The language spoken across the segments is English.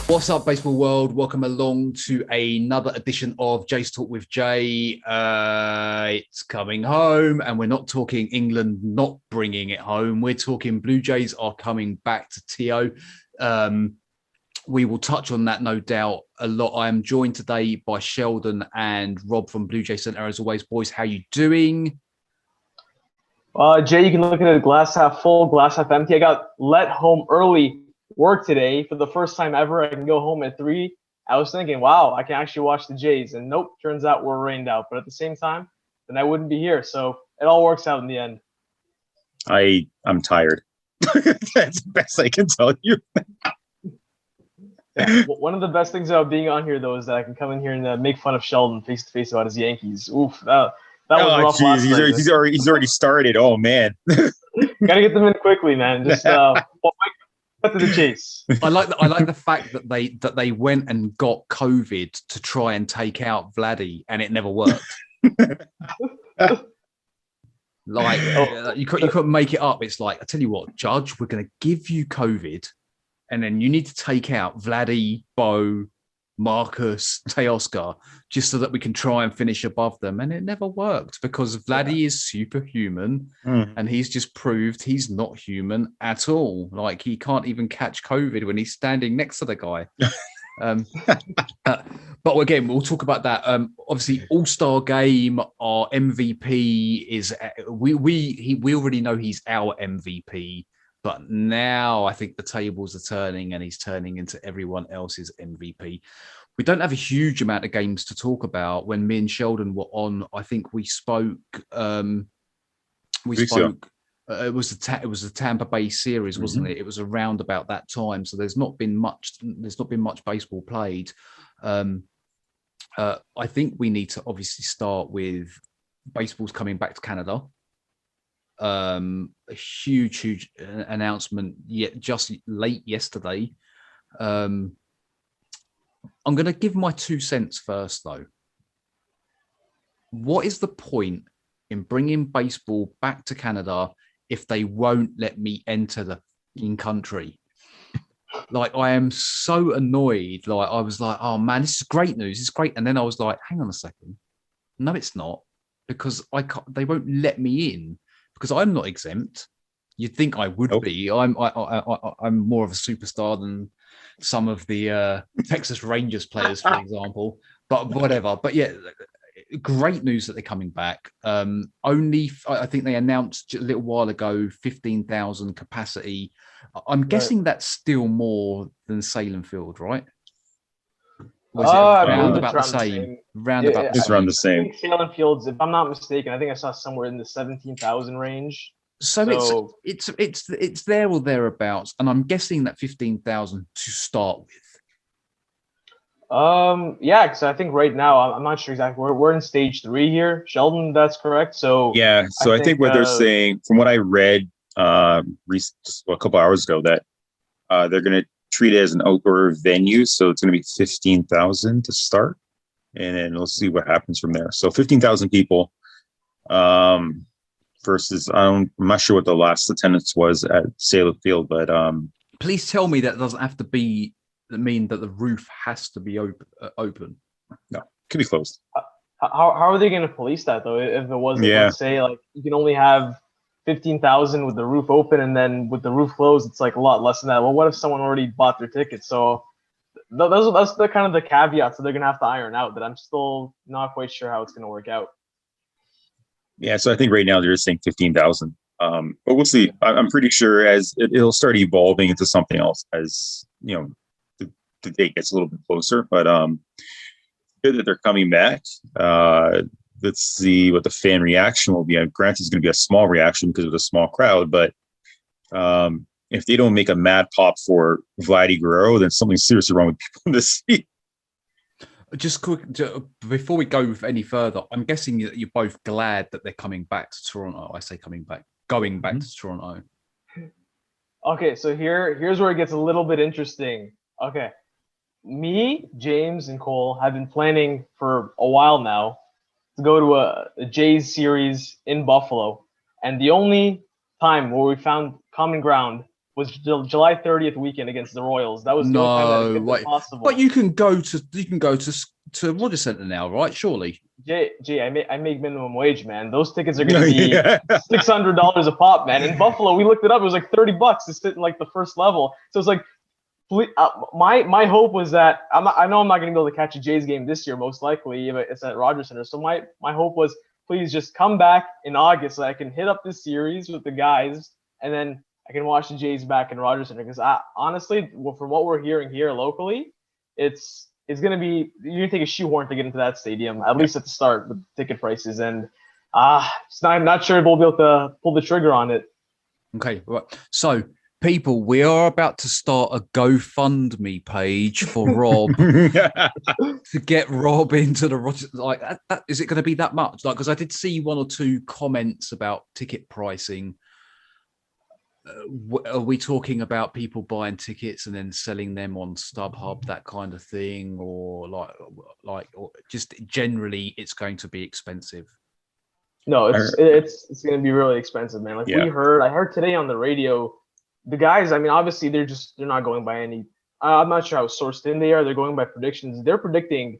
What's up, baseball world? Welcome along to another edition of Jay's Talk with Jay. It's coming home, and we're not talking England not bringing it home. We're talking Blue Jays are coming back to TO. We will touch on that, no doubt, a lot. I am joined today by Sheldon and Rob from Blue Jay Center. As always, boys, how you doing? Jay, you can look at it glass half full, glass half empty. I got let home early work today for the first time ever. I can go home at 3. I was thinking, wow, I can actually watch the Jays. And nope, turns out we're rained out. But at the same time, then I wouldn't be here. So it all works out in the end. I'm tired. That's the best I can tell you. Yeah, one of the best things about being on here, though, is that I can come in here and make fun of Sheldon face to face about his Yankees. Oof, that was rough last night. He's already started. Oh man, gotta get them in quickly, man. Just cut to the chase. I like the fact that they went and got COVID to try and take out Vladdy, and it never worked. You couldn't make it up. It's like, I tell you what, Judge, we're going to give you COVID, and then you need to take out Vladdy, Bo, Marcus, Teoscar, just so that we can try and finish above them. And it never worked because Vladdy is superhuman, and he's just proved he's not human at all. Like, he can't even catch COVID when he's standing next to the guy. But again, we'll talk about that. Obviously, All-Star Game, our MVP is we already know he's our MVP. But now I think the tables are turning, and he's turning into everyone else's MVP. We don't have a huge amount of games to talk about. When me and Sheldon were on, I think we spoke. It was the Tampa Bay series, wasn't it? It was around about that time. So there's not been much baseball played. I think we need to obviously start with baseball's coming back to Canada. A huge announcement just late yesterday. I'm going to give my 2 cents first, though. What is the point in bringing baseball back to Canada if they won't let me enter the country? Like, I am so annoyed. Like, I was like, oh man, this is great news. It's great. And then I was like, hang on a second. No, it's not, because they won't let me in. Because I'm not exempt. You'd think I would be. I'm more of a superstar than some of the Texas Rangers players, for example. But whatever. But yeah, great news that they're coming back. I think they announced a little while ago 15,000 capacity. I'm guessing that's still more than Salem Field, right? Was it around about the same? It's around the same. I think Sheldon Fields, if I'm not mistaken, I think I saw somewhere in the 17,000 range. So it's there or thereabouts, and I'm guessing that 15,000 to start with. Yeah, because I think right now I'm not sure exactly. We're in stage 3 here, Sheldon. That's correct. So yeah, so I think what they're saying, from what I read a couple hours ago, that they're going to treat it as an outdoor venue, so it's going to be 15,000 to start, and then we'll see what happens from there. So 15,000 people versus I'm not sure what the last attendance was at Salem Field, but please tell me that doesn't have to mean that the roof has to be open. No, it could be closed. How are they going to police that though? If it wasn't, let's say, like, you can only have 15,000 with the roof open, and then with the roof closed, it's like a lot less than that. Well, what if someone already bought their tickets? So that's the kind of the caveats that they're gonna have to iron out, that I'm still not quite sure how it's gonna work out. Yeah, so I think right now they're just saying 15,000, but we'll see. I'm pretty sure as it'll start evolving into something else as the date gets a little bit closer. But good that they're coming back. Let's see what the fan reaction will be. Granted, it's going to be a small reaction because of the small crowd, but if they don't make a mad pop for Vladimir Guerrero, then something's seriously wrong with people in the seat. Just quick, before we go any further, I'm guessing that you're both glad that they're coming back to Toronto. I say going back to Toronto. Okay, so here's where it gets a little bit interesting. Okay, me, James, and Cole have been planning for a while now to go to a Jays series in Buffalo, and the only time where we found common ground was July 30th weekend against the Royals. That was the only time that it could be possible. But you can go to Rogers Centre now, right? Surely. Jay, I make minimum wage, man. Those tickets are going to be $600 a pop, man. In Buffalo, we looked it up. It was like $30 to sit in like the first level. So it's like, my hope was that I know I'm not going to be able to catch a Jays game this year, most likely. But it's at Rogers Centre. So my hope was, please just come back in August so I can hit up this series with the guys, and then I can watch the Jays back in Rogers Centre. Because honestly, from what we're hearing here locally, it's going to be, you're going to take a shoehorn to get into that stadium, at least at the start with ticket prices. And I'm not sure if we'll be able to pull the trigger on it. Okay, right. So, people, we are about to start a GoFundMe page for Rob to get Rob into the Rogers. Like, is it going to be that much? Like, because I did see one or two comments about ticket pricing. Are we talking about people buying tickets and then selling them on StubHub, that kind of thing, or or just generally it's going to be expensive? No, it's going to be really expensive, man. Like I heard today on the radio, the guys, I mean, obviously they're not going by any, I'm not sure how sourced in they are. They're going by predictions. They're predicting,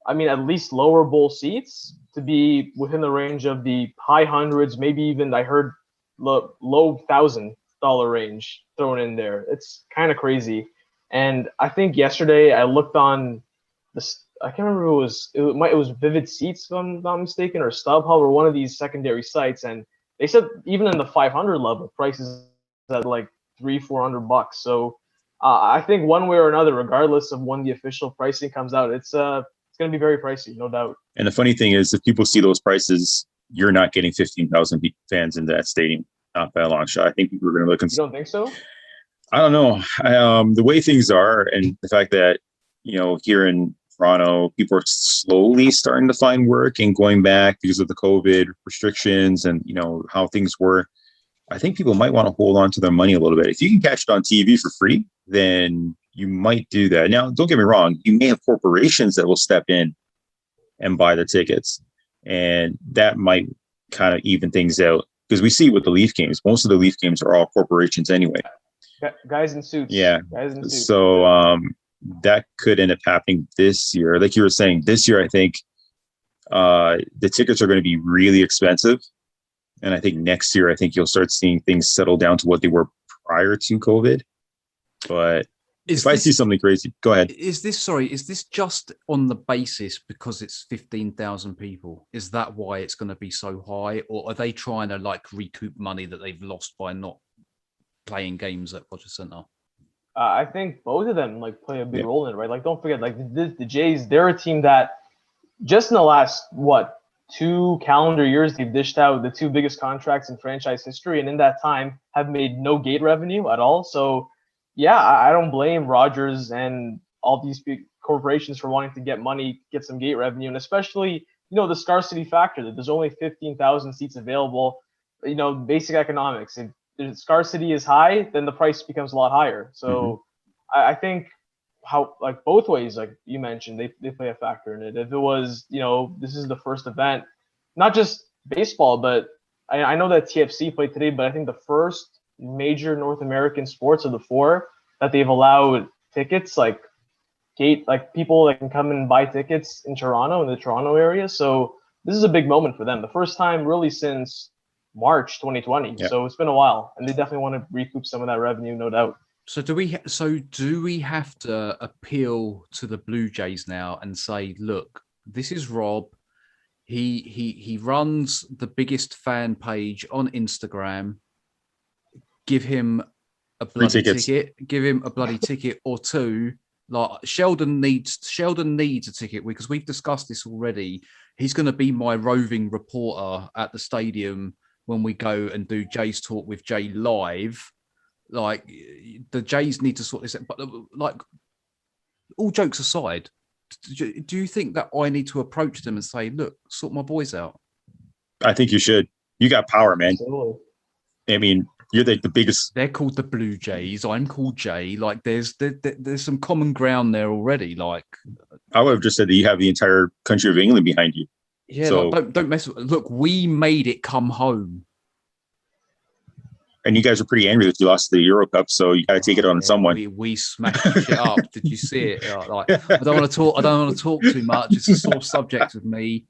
I mean, at least lower bowl seats to be within the range of the high hundreds, maybe even I heard low $1,000 range thrown in there. It's kind of crazy. And I think yesterday I looked on this, I can't remember if it was Vivid Seats, if I'm not mistaken, or StubHub, or one of these secondary sites, and they said even in the 500 level prices at like $300-400. So I think one way or another, regardless of when the official pricing comes out, it's going to be very pricey, no doubt. And the funny thing is, if people see those prices, you're not getting 15,000 fans into that stadium. Not by a long shot. I think people are going to look. You don't think so? I don't know. The way things are, and the fact that here in Toronto, people are slowly starting to find work and going back because of the COVID restrictions and how things were. I think people might want to hold on to their money a little bit. If you can catch it on TV for free, then you might do that. Now, don't get me wrong. You may have corporations that will step in and buy the tickets, and that might kind of even things out. Because we see with the Leaf games, most of the Leaf games are all corporations anyway. Guys in suits. Yeah. Guys in suits. So that could end up happening this year. Like you were saying, this year, I think the tickets are going to be really expensive. And I think next year, I think you'll start seeing things settle down to what they were prior to COVID. But I see something crazy, go ahead. Is this just on the basis because it's 15,000 people? Is that why it's going to be so high? Or are they trying to recoup money that they've lost by not playing games at Rogers Centre? I think both of them play a big role in it, right? Don't forget, the Jays, they're a team that just in the last, 2 calendar years, they've dished out the 2 biggest contracts in franchise history. And in that time have made no gate revenue at all. So yeah, I don't blame Rogers and all these big corporations for wanting to get money, get some gate revenue, and especially, the scarcity factor that there's only 15,000 seats available. Basic economics. If the scarcity is high, then the price becomes a lot higher. So I think how both ways, like you mentioned, they play a factor in it. If it was, this is the first event, not just baseball, but I know that TFC played today, but I think the first major North American sports are the 4 that they've allowed tickets, people that can come and buy tickets in Toronto, in the Toronto area. So this is a big moment for them. The first time really since March 2020. Yeah. So it's been a while, and they definitely want to recoup some of that revenue, no doubt. So do we have to appeal to the Blue Jays now and say, look, this is Rob. He runs the biggest fan page on Instagram. Give him a bloody ticket. Give him a bloody ticket or 2. Sheldon needs a ticket because we've discussed this already. He's going to be my roving reporter at the stadium when we go and do Jays Talk with Jay live. The Jays need to sort this out. But all jokes aside, do you think that I need to approach them and say, look, sort my boys out? I think you should. You got power, man. Absolutely. I mean, you're the biggest. They're called the Blue Jays. I'm called Jay. There's some common ground there already. I would have just said that you have the entire country of England behind you. Yeah, so, don't mess with. Look, we made it come home. And you guys are pretty angry that you lost the Euro Cup, so you got to take it on someone. We smashed the shit up. Did you see it? Like, I don't want to talk too much. It's a sore subject with me.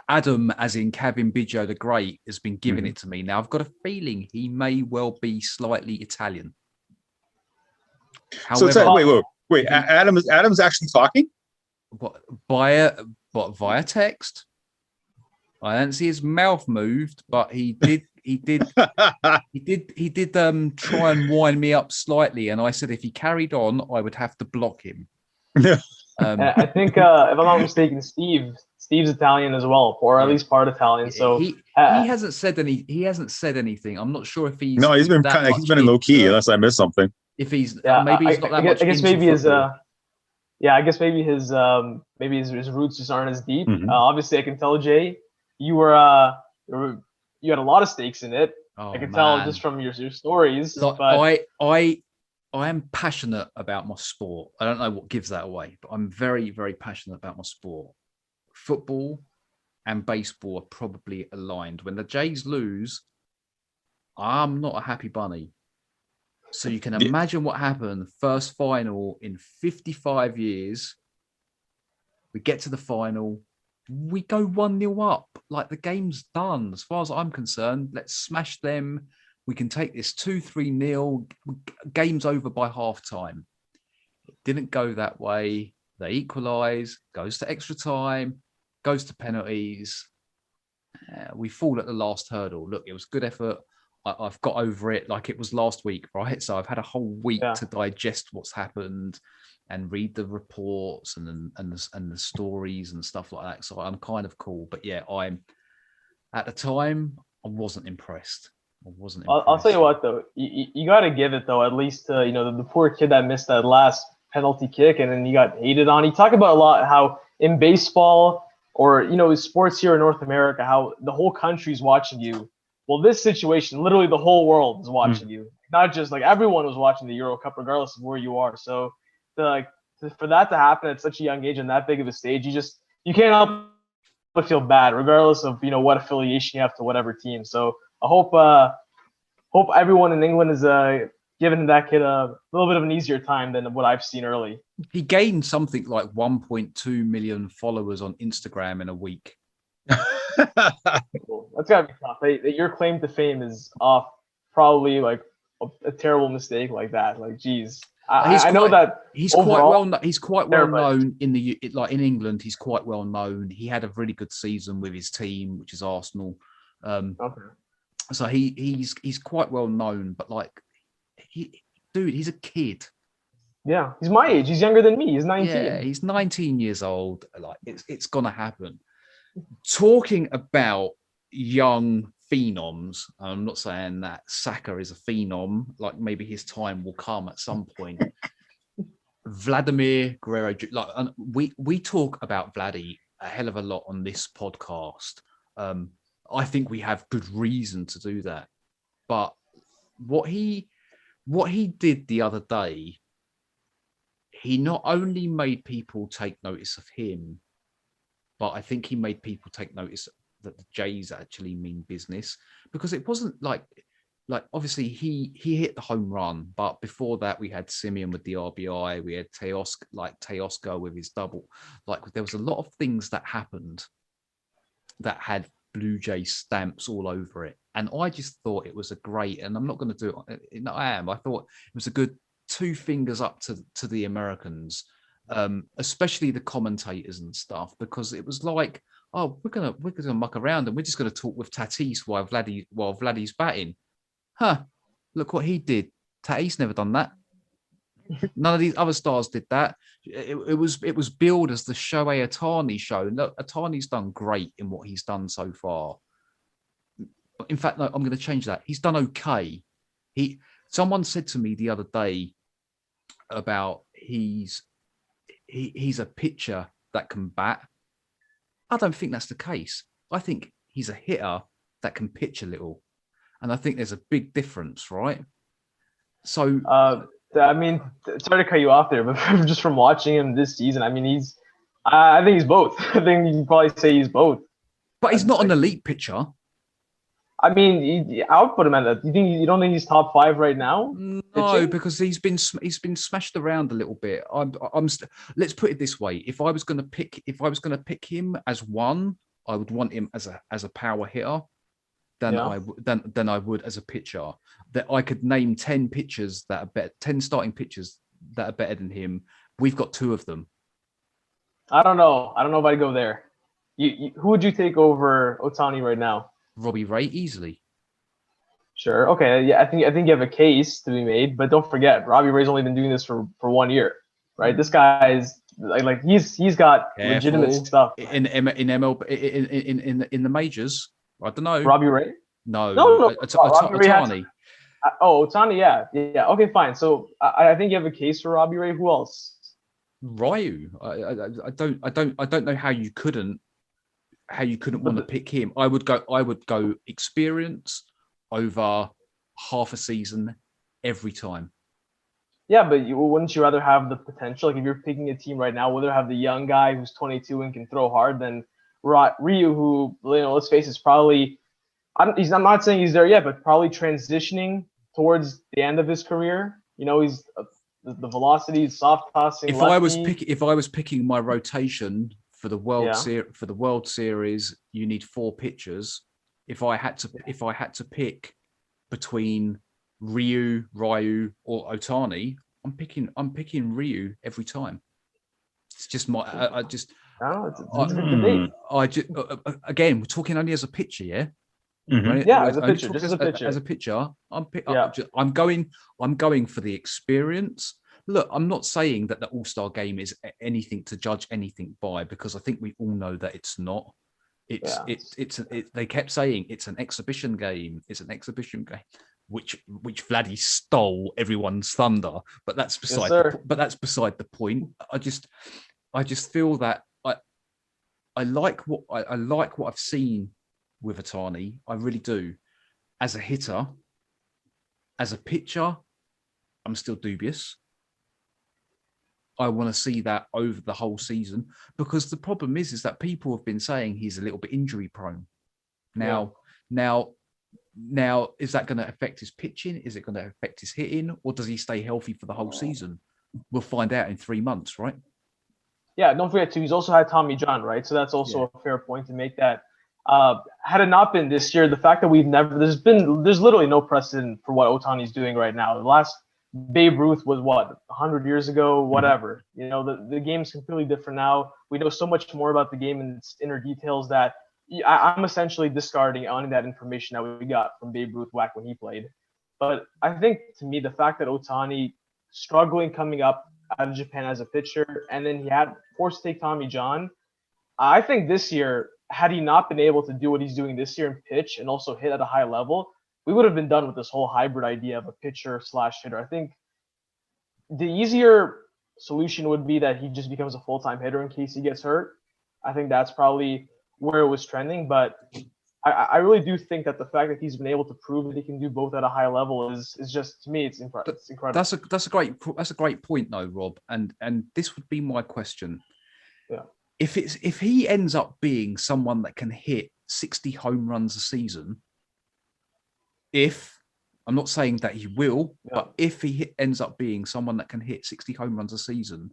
Adam, as in Kevin Biggio the Great, has been giving it to me. Now I've got a feeling he may well be slightly Italian. However, so wait. Adam's actually talking. What via text? I don't see his mouth moved, but he did try and wind me up slightly, and I said if he carried on, I would have to block him. I think, if I'm not mistaken, Steve's Italian as well, or at least part Italian. So he hasn't said anything. I'm not sure if he's. No, he's been in low key, unless I missed something. If he's maybe he's not that much. I guess maybe his I guess maybe his roots just aren't as deep. Obviously, I can tell Jay, you had a lot of stakes in it. I can tell just from your stories. Like, but I am passionate about my sport. I don't know what gives that away, but I'm very, very passionate about my sport. Football and baseball are probably aligned. When the Jays lose, I'm not a happy bunny. So you can imagine what happened. First final in 55 years. We get to the final. We go 1-0 up. Like, the game's done. As far as I'm concerned, let's smash them. We can take this 2-3-0. Game's over by halftime. It didn't go that way. They equalise, goes to extra time, goes to penalties. We fall at the last hurdle. Look, it was good effort. I've got over it like it was last week, right? So I've had a whole week to digest what's happened and read the reports and the stories and stuff like that. So I'm kind of cool. But yeah, at the time, I wasn't impressed. I'll tell you what, though, you got to give it, though, at least to, the poor kid that missed that last penalty kick and then he got hated on. You talk about a lot how in baseball or, sports here in North America, how the whole country's watching you. Well, this situation, literally the whole world is watching you. Not just like everyone was watching the Euro Cup, regardless of where you are. So for that to happen at such a young age and that big of a stage, you can't help but feel bad, regardless of, what affiliation you have to whatever team. So I hope everyone in England is giving that kid a little bit of an easier time than what I've seen early. He gained something like 1.2 million followers on Instagram in a week. Cool. That's gotta be tough. Your claim to fame is off probably like a terrible mistake like that. Like, geez. I know that he's overall, quite well known in in England. He's quite well known. He had a really good season with his team, which is Arsenal. So he's quite well known, but like he's a kid. Yeah, he's my age. He's younger than me. He's 19. Yeah, he's 19 years old. Like, it's gonna happen. Talking about young phenoms, I'm not saying that Saka is a phenom. Like, maybe his time will come at some point. Vladimir Guerrero. Like, we talk about Vladdy a hell of a lot on this podcast. I think we have good reason to do that. But what he did the other day, he not only made people take notice of him, but I think he made people take notice that the Jays actually mean business, because it wasn't like obviously he hit the home run, but before that we had Simeon with the RBI, we had Teoscar with his double. Like, there was a lot of things that happened that had Blue Jay stamps all over it, and I just thought it was a great. And I'm not going to do it. I thought it was a good 2 fingers up to the Americans. Especially the commentators and stuff, because it was like, oh, we're gonna muck around and we're just gonna talk with Tatis while Vladdy's batting. Look what he did. Tatis never done that. None of these other stars did that. It was billed as the Shohei Ohtani show. Look, Ohtani's done great in what he's done so far. In fact, no, I'm going to change that. He's done okay. Someone said to me the other day about he's a pitcher that can bat. I don't think that's the case. I think he's a hitter that can pitch a little. And I think there's a big difference, right? So, I mean, sorry to cut you off there, but just from watching him this season, I mean, I think he's both. I think you can probably say he's both. But he's not an elite pitcher. I mean, I would put him at that. You don't think he's top 5 right now? No, pitching? because he's been smashed around a little bit. Let's put it this way: if I was going to pick him as one, I would want him as a power hitter than I would as a pitcher. That I could name 10 pitchers that are better, 10 starting pitchers that are better than him. We've got 2 of them. I don't know if I'd go there. Who would you take over Ohtani right now? Robbie Ray easily. Sure. Okay. Yeah, I think you have a case to be made, but don't forget, Robbie Ray's only been doing this for 1 year, right? This guy is like he's got legitimate stuff in MLB in the majors. I don't know. Robbie Ray? No. Ohtani. Ohtani. Yeah. Okay, fine. So I think you have a case for Robbie Ray. Who else? Ryu. I don't know how you couldn't want to pick him. I would go experience over half a season every time. Yeah, but wouldn't you rather have the potential? Like if you're picking a team right now, would rather have the young guy who's 22 and can throw hard than Ryu, who, let's face it, is probably I'm not saying he's there yet, but probably transitioning towards the end of his career. He's the velocity, soft tossing. If I was picking my rotation for the World Series, you need 4 pitchers. If I had to pick between Ryu or Ohtani, I'm picking Ryu every time. It's just my again, we're talking only as a pitcher, yeah. Mm-hmm. Right? Yeah, as a pitcher, just as a pitcher. As a pitcher, I'm going for the experience. Look, I'm not saying that the All-Star game is anything to judge anything by, because I think we all know that it's not. They kept saying it's an exhibition game. It's an exhibition game, which Vladdy stole everyone's thunder. But that's beside. That's beside the point. I just feel that I like what I've seen with Ohtani. I really do. As a hitter, as a pitcher, I'm still dubious. I want to see that over the whole season, because the problem is that people have been saying he's a little bit injury prone. Now, is that going to affect his pitching? Is it going to affect his hitting, or does he stay healthy for the whole season? We'll find out in 3 months, right? Yeah, don't forget too, he's also had Tommy John, right? So that's also a fair point to make. That had it not been this year, the fact that there's literally no precedent for what Ohtani's doing right now. The last Babe Ruth was 100 years ago, whatever. The game's completely different now. We know so much more about the game and its inner details that I'm essentially discarding on that information that we got from Babe Ruth back when he played. But I think, to me, the fact that Ohtani struggling coming up out of Japan as a pitcher, and then he had forced to take Tommy John, I think this year, had he not been able to do what he's doing this year and pitch and also hit at a high level, we would have been done with this whole hybrid idea of a pitcher/hitter. I think the easier solution would be that he just becomes a full-time hitter in case he gets hurt. I think that's probably where it was trending, but I really do think that the fact that he's been able to prove that he can do both at a high level is just, to me, it's incredible. That's a great point though, Rob. And this would be my question. Yeah. If he ends up being someone that can hit 60 home runs a season, I'm not saying that he will, but if he ends up being someone that can hit 60 home runs a season,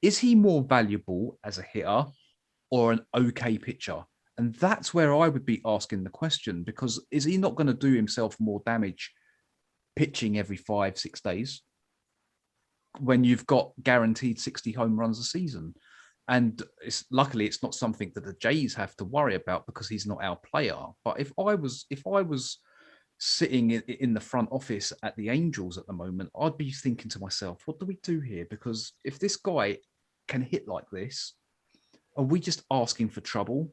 is he more valuable as a hitter or an okay pitcher? And that's where I would be asking the question, because is he not going to do himself more damage pitching every 5-6 days when you've got guaranteed 60 home runs a season? And luckily it's not something that the Jays have to worry about, because he's not our player. But if I was sitting in the front office at the Angels at the moment, I'd be thinking to myself, what do we do here? Because if this guy can hit like this, are we just asking for trouble?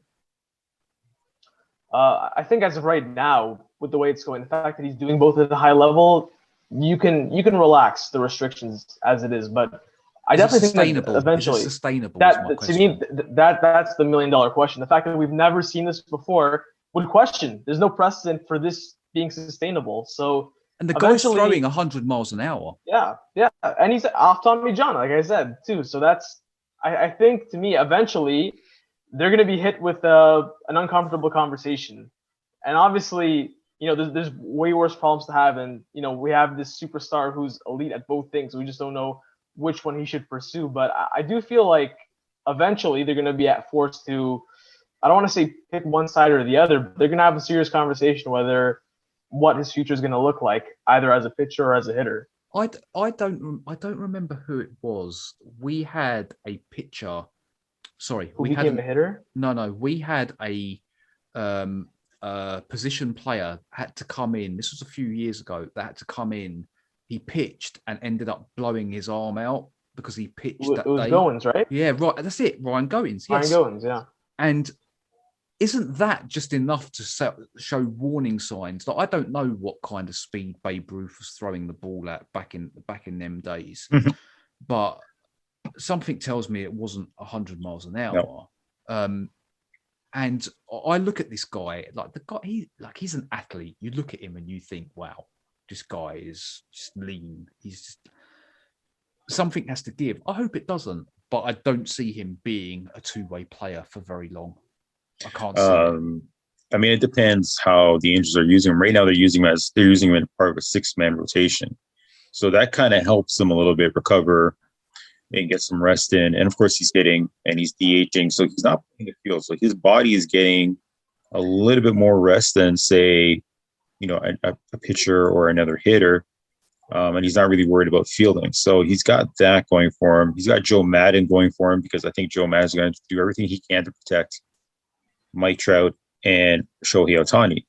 I think as of right now, with the way it's going, the fact that he's doing both at a high level, you can relax the restrictions as it is. But I definitely think that eventually, sustainable. To me, that's the $1 million question. The fact that we've never seen this before would question. There's no precedent for this being sustainable. So, and the guy's throwing 100 miles an hour. Yeah, and he's off Tommy John, like I said too. So that's, I think, to me, eventually they're going to be hit with an uncomfortable conversation. And obviously, there's way worse problems to have, and we have this superstar who's elite at both things. We just don't know which one he should pursue. But I do feel like eventually they're going to be forced to, I don't want to say pick one side or the other, but they're going to have a serious conversation whether what his future is going to look like, either as a pitcher or as a hitter. I don't remember who it was. We had a pitcher. Sorry, who became a hitter? No, we had a position player had to come in. This was a few years ago. That had to come in. He pitched and ended up blowing his arm out because he pitched that day. It was Goins, right? Yeah, right. That's it. Ryan Goins. Yes. Ryan Goins, yeah. And isn't that just enough to show warning signs? Like, I don't know what kind of speed Babe Ruth was throwing the ball at back in them days, but something tells me it wasn't 100 miles an hour. No. And I look at this guy, he's an athlete. You look at him and you think, wow, this guy is just lean. He's just, something has to give. I hope it doesn't, but I don't see him being a two-way player for very long. I can't see it. I mean, it depends how the Angels are using him. Right now, they're using him as part of a 6-man rotation. So that kind of helps him a little bit recover and get some rest in. And of course, he's DHing, so he's not playing the field. So his body is getting a little bit more rest than, say, a pitcher or another hitter. And he's not really worried about fielding. So he's got that going for him. He's got Joe Madden going for him, because I think Joe Madden is going to do everything he can to protect Mike Trout and Shohei Ohtani.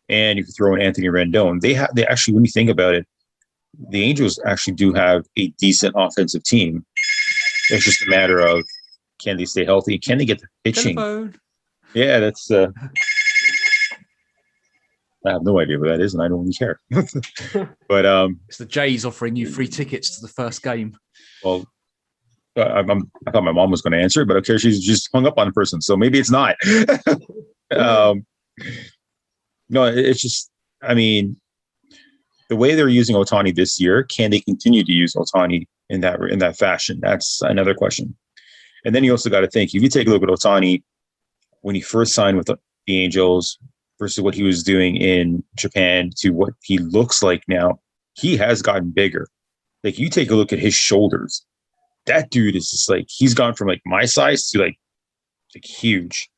And you can throw in Anthony Rendon. They actually, when you think about it, the Angels actually do have a decent offensive team. It's just a matter of, can they stay healthy? Can they get the pitching? Telephone. Yeah, that's I have no idea what that is, and I don't really care. But it's the Jays offering you free tickets to the first game. Well, I thought my mom was going to answer it, but okay, she's just hung up on the person, so maybe it's not. No, it's just, I mean, the way they're using Ohtani this year, can they continue to use Ohtani in that fashion? That's another question. And then you also got to think, if you take a look at Ohtani when he first signed with the Angels versus what he was doing in Japan to what he looks like now, he has gotten bigger. Like, you take a look at his shoulders. That dude is just like, he's gone from like my size to like huge.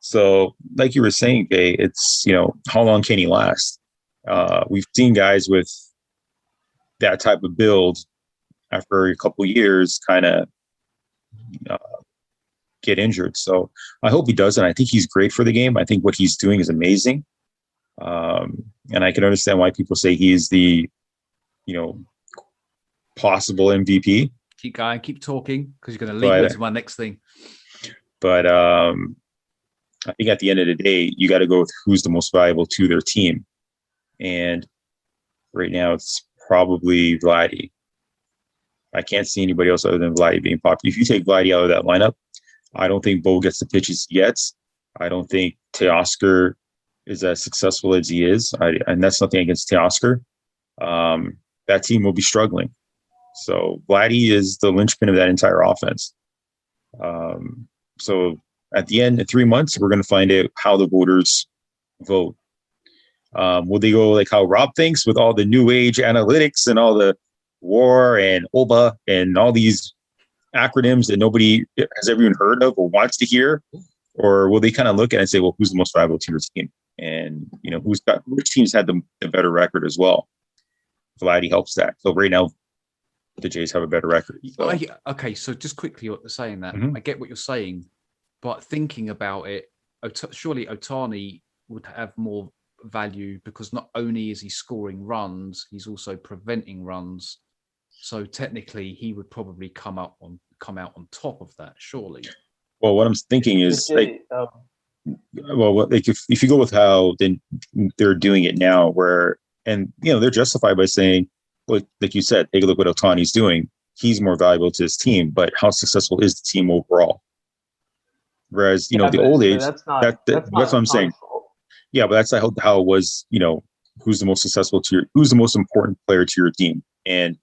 So like you were saying, Jay, it's, how long can he last? We've seen guys with that type of build after a couple of years kind of get injured. So I hope he doesn't. I think he's great for the game. I think what he's doing is amazing. And I can understand why people say he's the, possible MVP. Keep going, keep talking, because you're going to lead me to my next thing. But I think at the end of the day, you got to go with who's the most valuable to their team. And right now, it's probably Vladdy. I can't see anybody else other than Vladdy being popular. If you take Vladdy out of that lineup, I don't think Bo gets the pitches he gets. I don't think Teoscar is as successful as he is. And that's nothing against Teoscar. That team will be struggling. So Vladdy is the linchpin of that entire offense. So at the end, in 3 months, we're going to find out how the voters vote. Will they go like how Rob thinks, with all the new age analytics and all the WAR and OBA and all these acronyms that nobody has ever even heard of or wants to hear? Or will they kind of look at it and say, well, who's the most valuable to your team? And, which teams had the better record as well? Vladdy helps that. So right now, the Jays have a better record. So. Okay, so just quickly saying that, Mm-hmm. I get what you're saying, but thinking about it, surely Ohtani would have more value, because not only is he scoring runs, he's also preventing runs. So technically, he would probably come out on top of that, surely. Well, what I'm thinking is if you go with how then they're doing it now, they're justified by saying, well, like you said, take a look what Ohtani's doing. He's more valuable to his team, but how successful is the team overall? Whereas, the old age, that's what I'm saying. Yeah, but that's how it was, who's the most successful who's the most important player to your team. And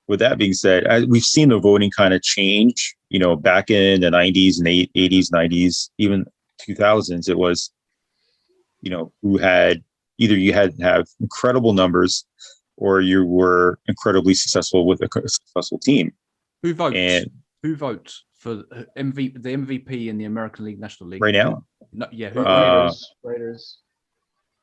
with that being said, we've seen the voting kind of change, back in the 90s and 80s, 90s, even 2000s, it was, who had, either you had to have incredible numbers or you were incredibly successful with a successful team. Who votes for the MVP in the American League, National League right now? No, yeah, writers.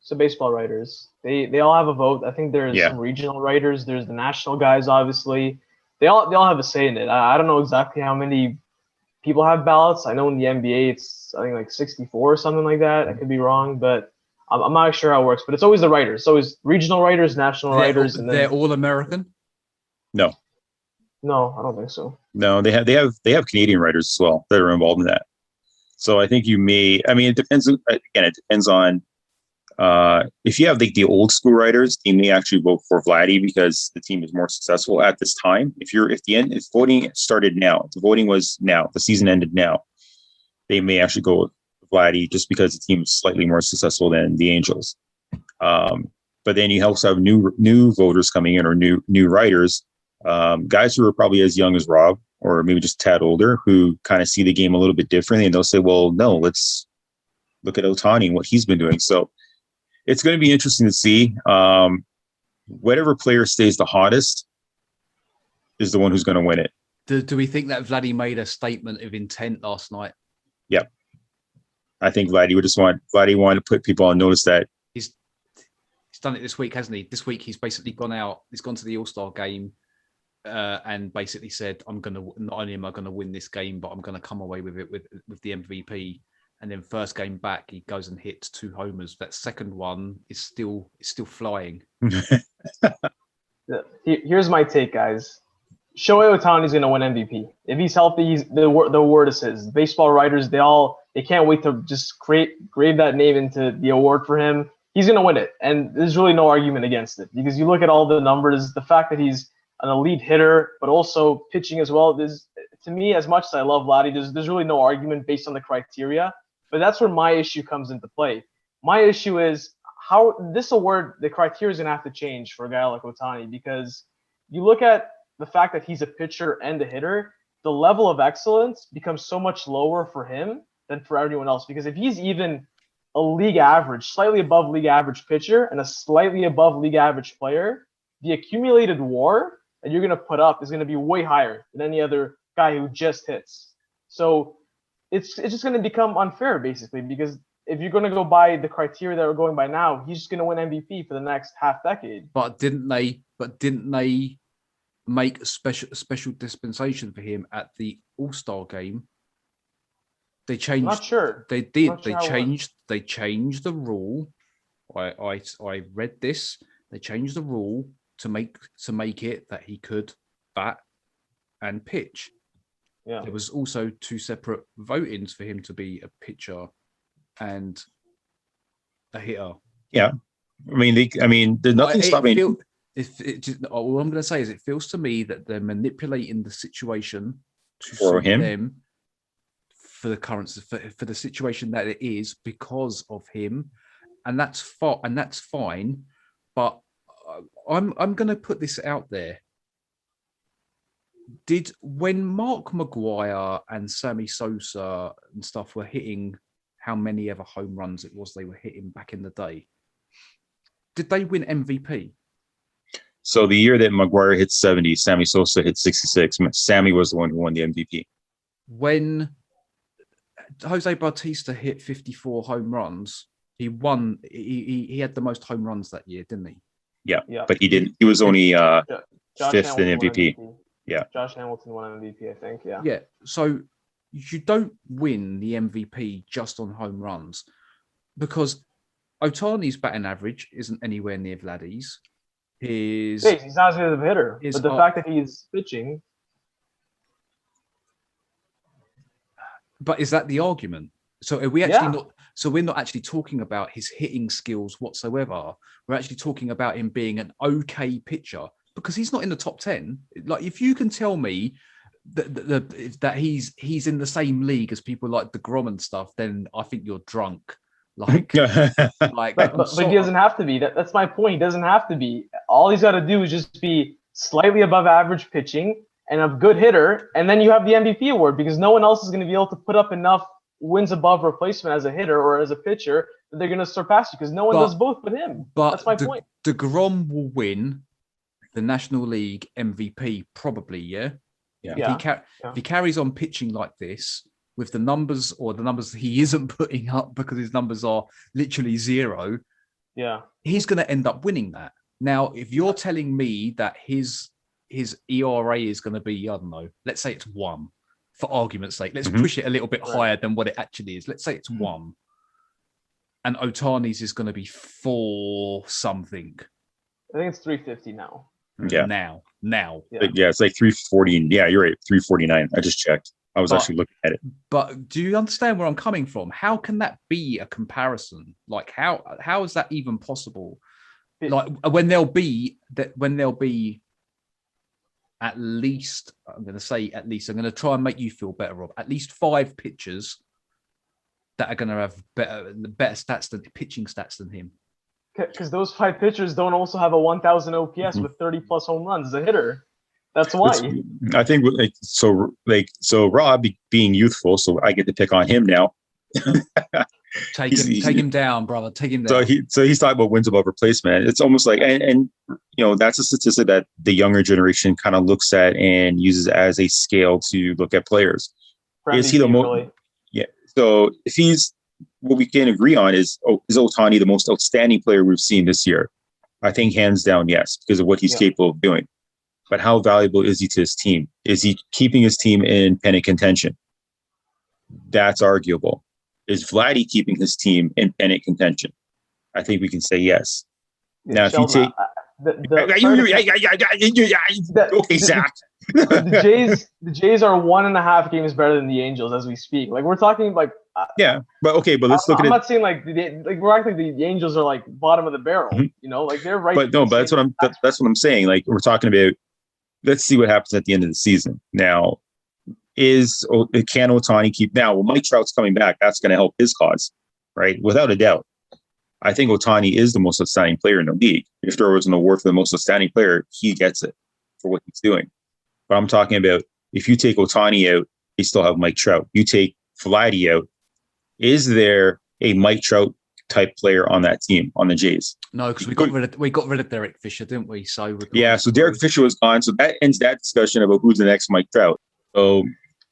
So baseball writers, they all have a vote. I think there's some regional writers. There's the national guys, obviously. They all have a say in it. I don't know exactly how many people have ballots. I know in the NBA it's I think like 64 or something like that. I could be wrong, but I'm not sure how it works. But it's always the writers. It's always regional writers, national writers, and then they're all American. No, I don't think so. No, they have Canadian writers as well that are involved in that. So I think you may. I mean, it depends. Again, it depends on. If you have like the old school writers, you may actually vote for Vladdy because the team is more successful at this time. If voting started now, if the voting was now, the season ended now, they may actually go with Vladdy just because the team is slightly more successful than the Angels. But then you also have new voters coming in or new writers, guys who are probably as young as Rob or maybe just a tad older who kind of see the game a little bit differently, and they'll say, well, no, let's look at Ohtani and what he's been doing. So it's going to be interesting to see. Whatever player stays the hottest is the one who's going to win it. Do we think that Vladdy made a statement of intent last night? Yep. I think Vladdy wanted to put people on notice that he's done it this week, hasn't he? This week he's basically gone out. He's gone to the All-Star game and basically said, not only am I going to win this game, but I'm going to come away with it with the MVP. And then first game back, he goes and hits 2 homers. That second one is still flying. Here's my take, guys. Shohei Ohtani's going to win MVP. If he's healthy, the award is his. Baseball writers, they can't wait to just grave that name into the award for him. He's going to win it. And there's really no argument against it. Because you look at all the numbers, the fact that he's an elite hitter, but also pitching as well. To me, as much as I love Vladdy, there's really no argument based on the criteria. But that's where my issue comes into play. My issue is how this award, the criteria is going to have to change for a guy like Ohtani, because you look at the fact that he's a pitcher and a hitter, the level of excellence becomes so much lower for him than for everyone else. Because if he's even a league average, slightly above league average pitcher and a slightly above league average player, the accumulated WAR that you're going to put up is going to be way higher than any other guy who just hits. So it's just going to become unfair, basically, because if you're going to go by the criteria that we're going by now, he's just going to win MVP for the next half decade. But didn't they make a special dispensation for him at the All-Star game? They changed. I'm not sure. They did. They changed the rule. I read this. They changed the rule to make it that he could bat and pitch. Yeah. There was also 2 separate votings for him to be a pitcher and a hitter. Yeah, there's nothing stopping. All I'm going to say is, it feels to me that they're manipulating the situation to for him them for the current for the situation that it is because of him, and that's fine. But I'm going to put this out there. When Mark Maguire and Sammy Sosa and stuff were hitting how many ever home runs it was they were hitting back in the day, did they win MVP? So the year that Maguire hit 70, Sammy Sosa hit 66. Sammy was the one who won the MVP. When Jose Bautista hit 54 home runs, he won. He had the most home runs that year, didn't he? Yeah. But he didn't. He was only fifth in MVP. Yeah. Josh Hamilton won MVP, I think. Yeah. Yeah. So you don't win the MVP just on home runs, because Ohtani's batting average isn't anywhere near Vladdy's. He's not as good of a hitter, but the fact that he's pitching. But is that the argument? So are we actually not? So we're not actually talking about his hitting skills whatsoever. We're actually talking about him being an okay pitcher, because he's not in the top 10. Like, if you can tell me that he's in the same league as people like DeGrom and stuff, then I think you're drunk. Like, but he doesn't have to be. That's my point. He doesn't have to be. All he's got to do is just be slightly above average pitching and a good hitter, and then you have the MVP award, because no one else is going to be able to put up enough wins above replacement as a hitter or as a pitcher, they're going to surpass you because no one does both but him. But that's my point. DeGrom will win the National League MVP probably, yeah? If he carries on pitching like this with the numbers he isn't putting up because his numbers are literally zero, he's going to end up winning that. Now, if you're telling me that his ERA is going to be, I don't know, let's say it's 1, for argument's sake. Let's push it a little bit higher than what it actually is. Let's say it's 1. And Ohtani's is going to be 4 something. I think it's 350 now. Yeah. Now. Yeah, it's like 340. Yeah, you're right. 349. I just checked. I was actually looking at it. But do you understand where I'm coming from? How can that be a comparison? Like, how is that even possible? Like when there'll be at least, I'm going to try and make you feel better, Rob. At least 5 pitchers that are going to have better stats than pitching stats than him. Because those 5 pitchers don't also have a 1,000 OPS with 30 plus home runs as a hitter. That's why. I think so. Rob being youthful, so I get to pick on him now. Take him down, brother. Take him down. So he's talking about wins above replacement. It's almost like, and that's a statistic that the younger generation kind of looks at and uses as a scale to look at players. Is he the most? Yeah. So if he's, what we can agree on is Ohtani the most outstanding player we've seen this year? I think hands down, yes, because of what he's capable of doing. But how valuable is he to his team? Is he keeping his team in pennant contention? That's arguable. Is Vladdy keeping his team in pennant contention? I think we can say yes. Now, if you take... Okay, Zach. The Jays are 1.5 games better than the Angels as we speak. Like, we're talking like... but let's look at it. I'm not saying we're acting the Angels are like bottom of the barrel, like they're right. But no, but that's what I'm saying. Like, we're talking about, let's see what happens at the end of the season. Now, can Ohtani keep now? Well, Mike Trout's coming back. That's going to help his cause, right? Without a doubt. I think Ohtani is the most outstanding player in the league. If there was an award for the most outstanding player, he gets it for what he's doing. But I'm talking about, if you take Ohtani out, you still have Mike Trout. You take Vladdy out. Is there a Mike Trout type player on that team, on the Jays? No, because we got rid of Derek Fisher, didn't we? So Derek Fisher was gone. So that ends that discussion about who's the next Mike Trout. So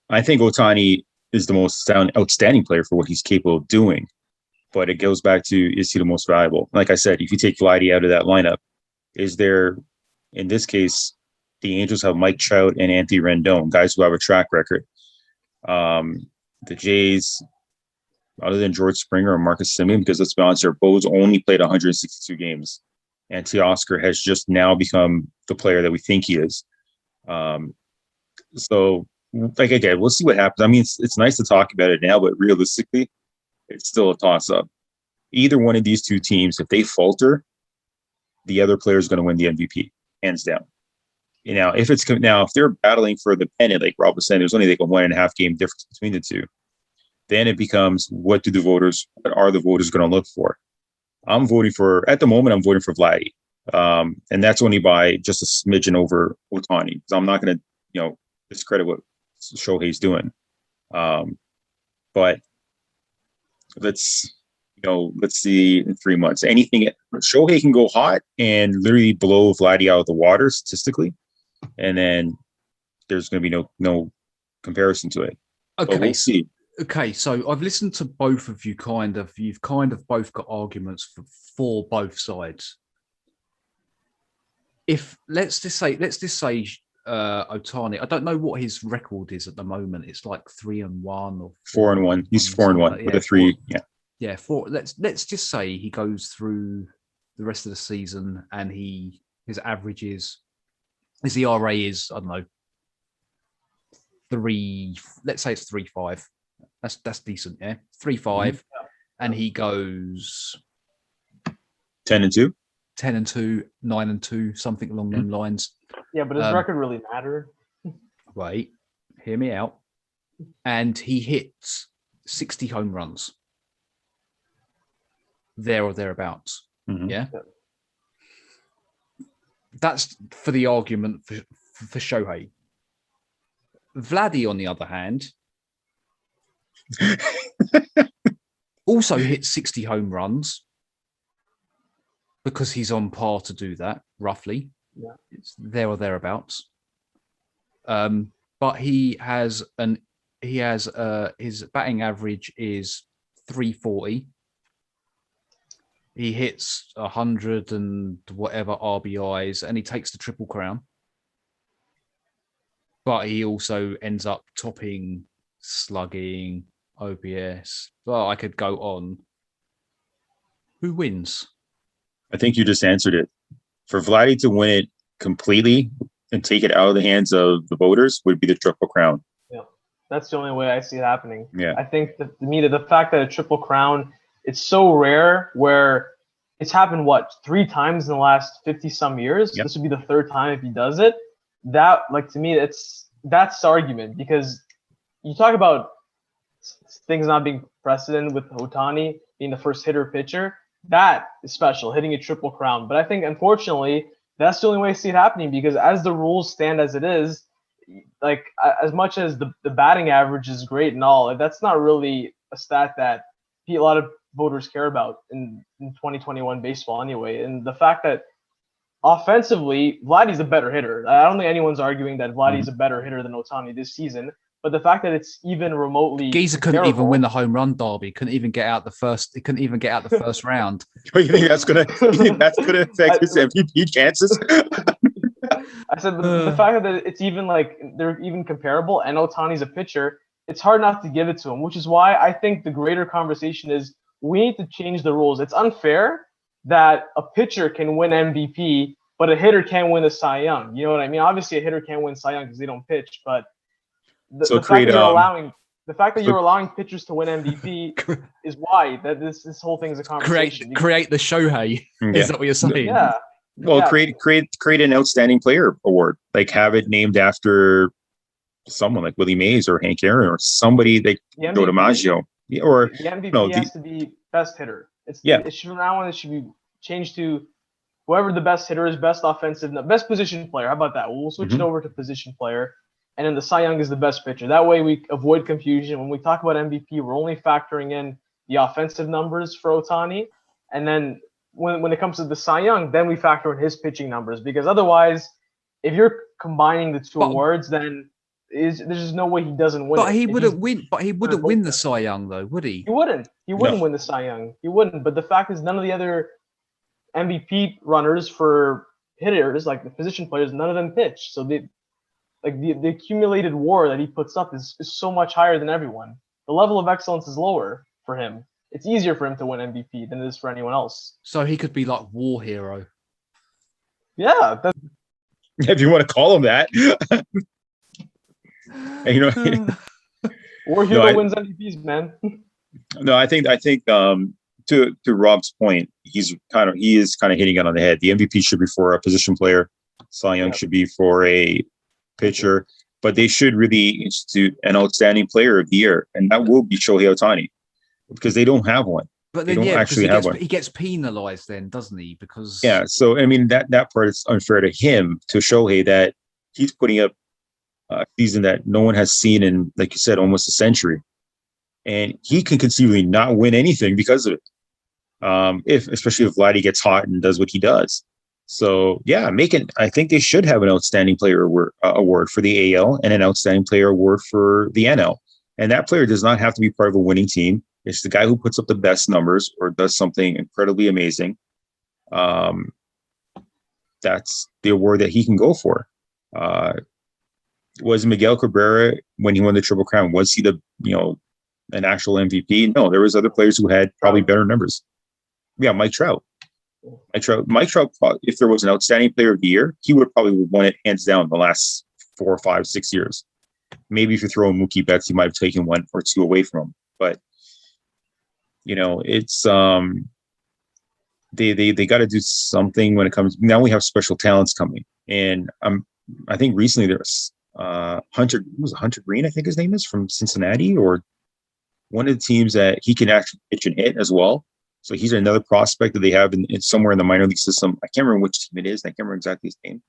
I think Ohtani is the most outstanding player for what he's capable of doing. But it goes back to, is he the most valuable? Like I said, if you take Vladdy out of that lineup, is there, in this case, the Angels have Mike Trout and Anthony Rendon, guys who have a track record. The Jays, other than George Springer and Marcus Semien, because let's be honest, their Bo's only played 162 games. And Teoscar has just now become the player that we think he is. So, like, again, we'll see what happens. I mean, it's nice to talk about it now, but realistically, it's still a toss-up. Either one of these two teams, if they falter, the other player is going to win the MVP, hands down. If they're battling for the pennant, like Rob was saying, there's only like a 1.5 game difference between the two. Then it becomes, what are the voters going to look for? At the moment, I'm voting for Vladdy. And that's only by just a smidgen over Ohtani. Because I'm not going to, discredit what Shohei's doing. But let's see in 3 months. Shohei can go hot and literally blow Vladdy out of the water statistically. And then there's going to be no comparison to it. Okay. But we'll see. Okay, so I've listened to both of you. You've both got arguments for both sides. If let's just say Ohtani, I don't know what his record is at the moment. It's like 3-1 or 4-1. He's 4-1 with a 3. Yeah. 4. Let's just say he goes through the rest of the season and his average is, his ERA is, I don't know, 3. Let's say it's 3.5. That's decent, yeah. 3.5, and he goes 10-2, 10-2, 9-2, something along those lines. Yeah, but his record really mattered. Wait, hear me out. And he hits 60 home runs, there or thereabouts. Mm-hmm. Yeah, that's for the argument for Shohei. Vladdy, on the other hand, Also hit 60 home runs because he's on par to do that, roughly. Yeah. It's there or thereabouts. But his batting average is 340. He hits 100 and whatever RBIs, and he takes the Triple Crown. But he also ends up topping slugging, OPS. Well, I could go on. Who wins? I think you just answered it. For Vladdy to win it completely and take it out of the hands of the voters would be the Triple Crown. Yeah, that's the only way I see it happening. Yeah. I think that the fact that a Triple Crown, it's so rare where it's happened, 3 times in the last 50 some years. Yep. This would be the 3rd time if he does it. That, like, to me, that's the argument, because you talk about things not being precedent with Ohtani being the first hitter pitcher. That is special, hitting a Triple Crown. But I think, unfortunately, that's the only way I see it happening, because as the rules stand as it is, like, as much as the batting average is great and all, that's not really a stat that a lot of voters care about in 2021 baseball anyway. And the fact that offensively, Vladdy's a better hitter. I don't think anyone's arguing that Vladdy's a better hitter than Ohtani this season. But the fact that it's even remotely Geezer couldn't even win the home run derby. Couldn't even get out the first. He couldn't even get out the first round. You think that's gonna affect his MVP chances? I said the fact that it's even like they're even comparable, and Ohtani's a pitcher, it's hard not to give it to him. Which is why I think the greater conversation is we need to change the rules. It's unfair that a pitcher can win MVP, but a hitter can't win a Cy Young. You know what I mean? Obviously, a hitter can't win Cy Young because they don't pitch, but the fact that you're allowing pitchers to win MVP is why that this whole thing is a conversation. Create the Shohei. Is that what you're saying? Yeah. Well, create an outstanding player award. Like, have it named after someone like Willie Mays or Hank Aaron or somebody like Joe DiMaggio. Or the MVP has to be best hitter. It should, from now on, it should be changed to whoever the best hitter is, best offensive, best position player. How about that? We'll switch it over to position player. And then the Cy Young is the best pitcher. That way we avoid confusion. When we talk about MVP, we're only factoring in the offensive numbers for Ohtani. And then when it comes to the Cy Young, then we factor in his pitching numbers. Because otherwise, if you're combining the two awards, then there's just no way he doesn't win. But he wouldn't win. But he wouldn't win the Cy Young, though, would he? He wouldn't. He wouldn't win the Cy Young. He wouldn't. But the fact is, none of the other MVP runners for hitters, like the position players, none of them pitch. So the accumulated WAR that he puts up is so much higher than everyone. The level of excellence is lower for him. It's easier for him to win MVP than it is for anyone else. So he could be like war hero. Yeah, if you want to call him that. War hero wins MVPs, man. No, I think to Rob's point, he is kind of hitting it on the head. The MVP should be for a position player. Cy Young should be for a pitcher, but they should really institute an outstanding player of the year, and that will be Shohei Ohtani, because they don't have one. But then, he gets penalized then, doesn't he? Because so I mean that part is unfair to him, to Shohei, that he's putting up a season that no one has seen in, like you said, almost a century, and he can conceivably not win anything because of it. Especially if Vladdy gets hot and does what he does. So I think they should have an outstanding player award for the AL and an outstanding player award for the NL. And that player does not have to be part of a winning team. It's the guy who puts up the best numbers or does something incredibly amazing. That's the award that he can go for. Was Miguel Cabrera, when he won the Triple Crown, was he an actual MVP? No, there was other players who had probably better numbers. Yeah, Mike Trout. Mike Trout, if there was an outstanding player of the year, he would probably have won it hands down the last 4, 5, 6 years. Maybe if you throw in Mookie Betts, he might have taken 1 or 2 away from him. But it's they got to do something when it comes. Now we have special talents coming, and I think recently there's Hunter Green, I think his name is, from Cincinnati, or one of the teams that he can actually pitch and hit as well. So he's another prospect that they have in somewhere in the minor league system. I can't remember which team it is. I can't remember exactly his name.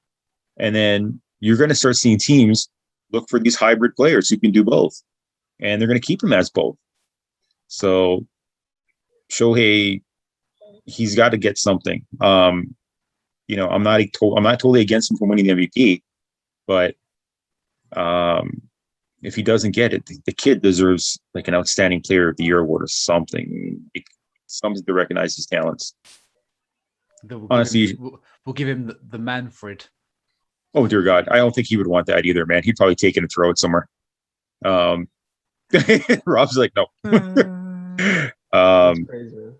And then you're going to start seeing teams look for these hybrid players who can do both. And they're going to keep them as both. So Shohei, he's got to get something. I'm not totally against him for winning the MVP, but if he doesn't get it, the kid deserves like an outstanding player of the year award or something. Something to recognize his talents. Honestly, we'll give him the Manfred. Oh dear God, I don't think he would want that either, man. He'd probably take it and throw it somewhere. Rob's like, no. That's crazy.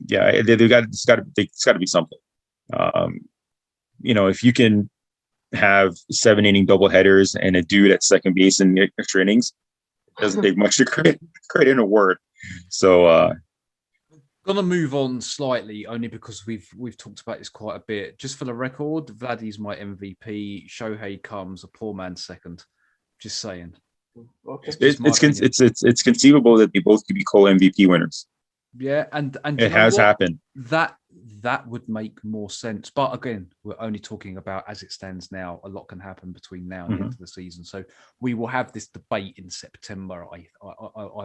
Yeah, it's got to be something. If you can have 7-inning doubleheaders and a dude at second base in extra innings, it doesn't take much to create an award. So gonna move on slightly, only because we've talked about this quite a bit. Just for the record, Vladdy's my MVP. Shohei comes a poor man second. Just saying. Okay. It's conceivable that they both could be co-MVP winners. Yeah, and it has happened. That would make more sense. But again, we're only talking about as it stands now. A lot can happen between now and the end of the season. So we will have this debate in September. I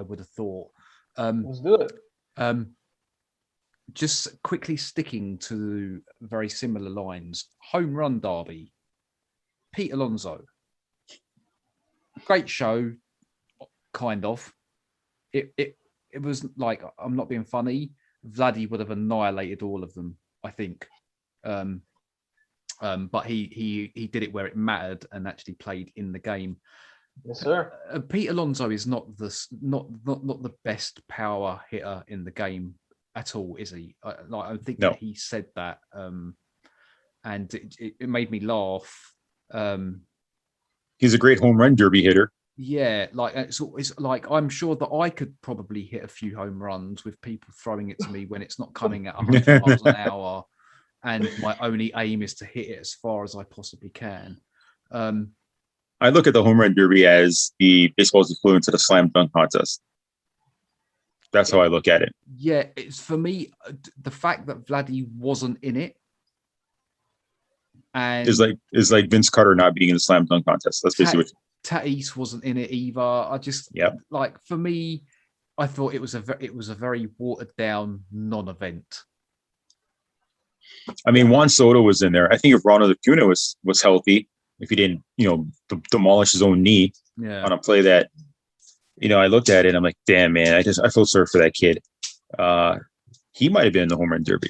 would have thought. Let's do it. Just quickly sticking to very similar lines. Home run derby. Pete Alonso. Great show, kind of. It was like, I'm not being funny. Vladdy would have annihilated all of them, I think. But he did it where it mattered and actually played in the game. Yes, sir. Pete Alonso is not the best power hitter in the game at all, is he? I think that he said that, and it made me laugh. He's a great home run derby hitter. Yeah, like it's like I'm sure that I could probably hit a few home runs with people throwing it to me when it's not coming at 100 miles an hour, and my only aim is to hit it as far as I possibly can. I look at the home run derby as the baseball's equivalent to the slam dunk contest. That's how I look at it. Yeah, it's for me the fact that Vladdy wasn't in it, and is like Vince Carter not being in the slam dunk contest. That's basically what. Tatis wasn't in it either. I just like, for me, I thought it was a very watered down non-event. I mean, Juan Soto was in there. I think if Ronald Acuna was healthy, if he didn't, demolish his own knee on a play that, I looked at it and I'm like, damn, man, I feel sorry for that kid. He might have been in the home run derby.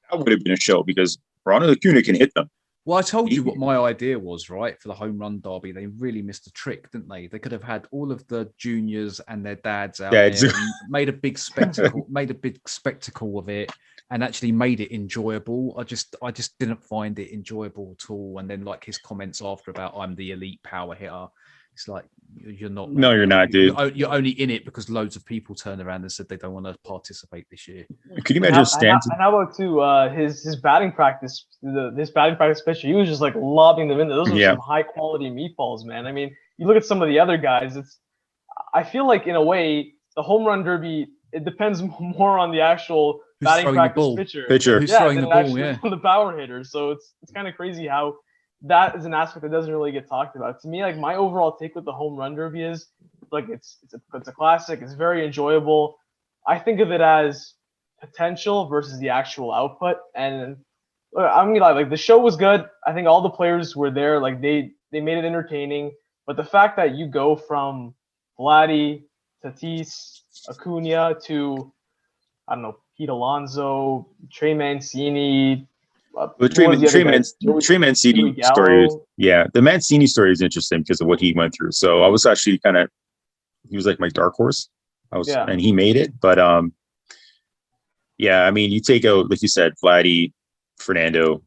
That would have been a show because Ronald Acuna can hit them. Well, I told you what my idea was, right? For the home run derby, they really missed a trick, didn't they? They could have had all of the juniors and their dads out there, and made a big spectacle of it, and actually made it enjoyable. I just didn't find it enjoyable at all. And then, like, his comments after about I'm the elite power hitter, it's like, you're not. No, you're not, dude. You're only in it because loads of people turned around and said they don't want to participate this year. Could you imagine And how about too his batting practice? This batting practice pitcher, he was just like lobbing them in there. Those are some high quality meatballs, man. I mean, you look at some of the other guys. I feel like in a way the home run derby, it depends more on the actual batting practice pitcher. Who's throwing the ball? On the power hitter. So it's kind of crazy how that is an aspect that doesn't really get talked about. To me, like, my overall take with the home run derby is like it's a classic. It's very enjoyable. I think of it as potential versus the actual output. And I'm gonna lie, like, the show was good. I think all the players were there. Like, they made it entertaining. But the fact that you go from Vladdy, Tatis, Acuna to, I don't know, Pete Alonso, Trey Mancini. The Trey Mancini story, the Mancini story is interesting because of what he went through. So I was actually he was like my dark horse. And he made it. But I mean, you take out, like you said, Vladdy, Fernando.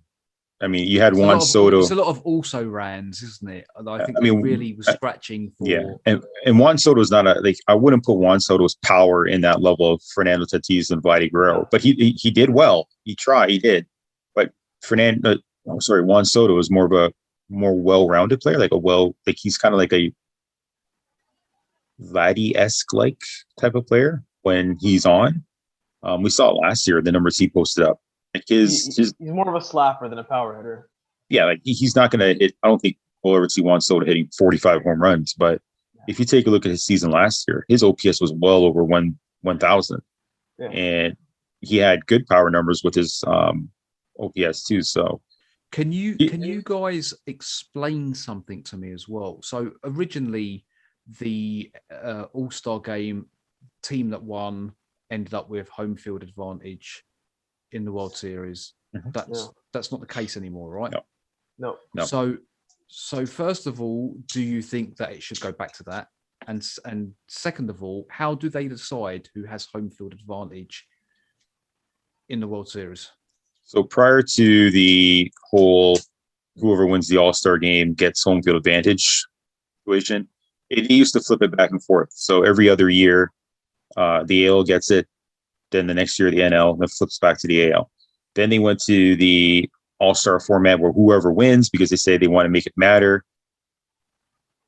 I mean, you had Juan Soto. It's a lot of also rans, isn't it? I think he really was scratching for. Yeah, and Juan Soto is not I wouldn't put Juan Soto's power in that level of Fernando Tatis and Vladdy Guerrero, but he did well. He tried, he did. But Juan Soto is more of a more well-rounded player, he's kind of like a Vladdy-esque like type of player when he's on. We saw it last year, the numbers he posted up. Like he's more of a slapper than a power hitter. Yeah, like he's not going to hit. I don't think we'll ever see Juan Soto hitting 45 home runs, but if you take a look at his season last year, his OPS was well over 1,000. Yeah. And he had good power numbers with his OPS too. So can you guys explain something to me as well? So originally, the All-Star game team that won ended up with home field advantage in the World Series. That's not the case anymore, right? No. So first of all, do you think that it should go back to that? And second of all, how do they decide who has home field advantage in the World Series? So prior to the whole whoever wins the All-Star game gets home field advantage situation, it used to flip it back and forth. So every other year, the AL gets it. Then the next year, the NL, then flips back to the AL. Then they went to the All-Star format where whoever wins, because they say they want to make it matter.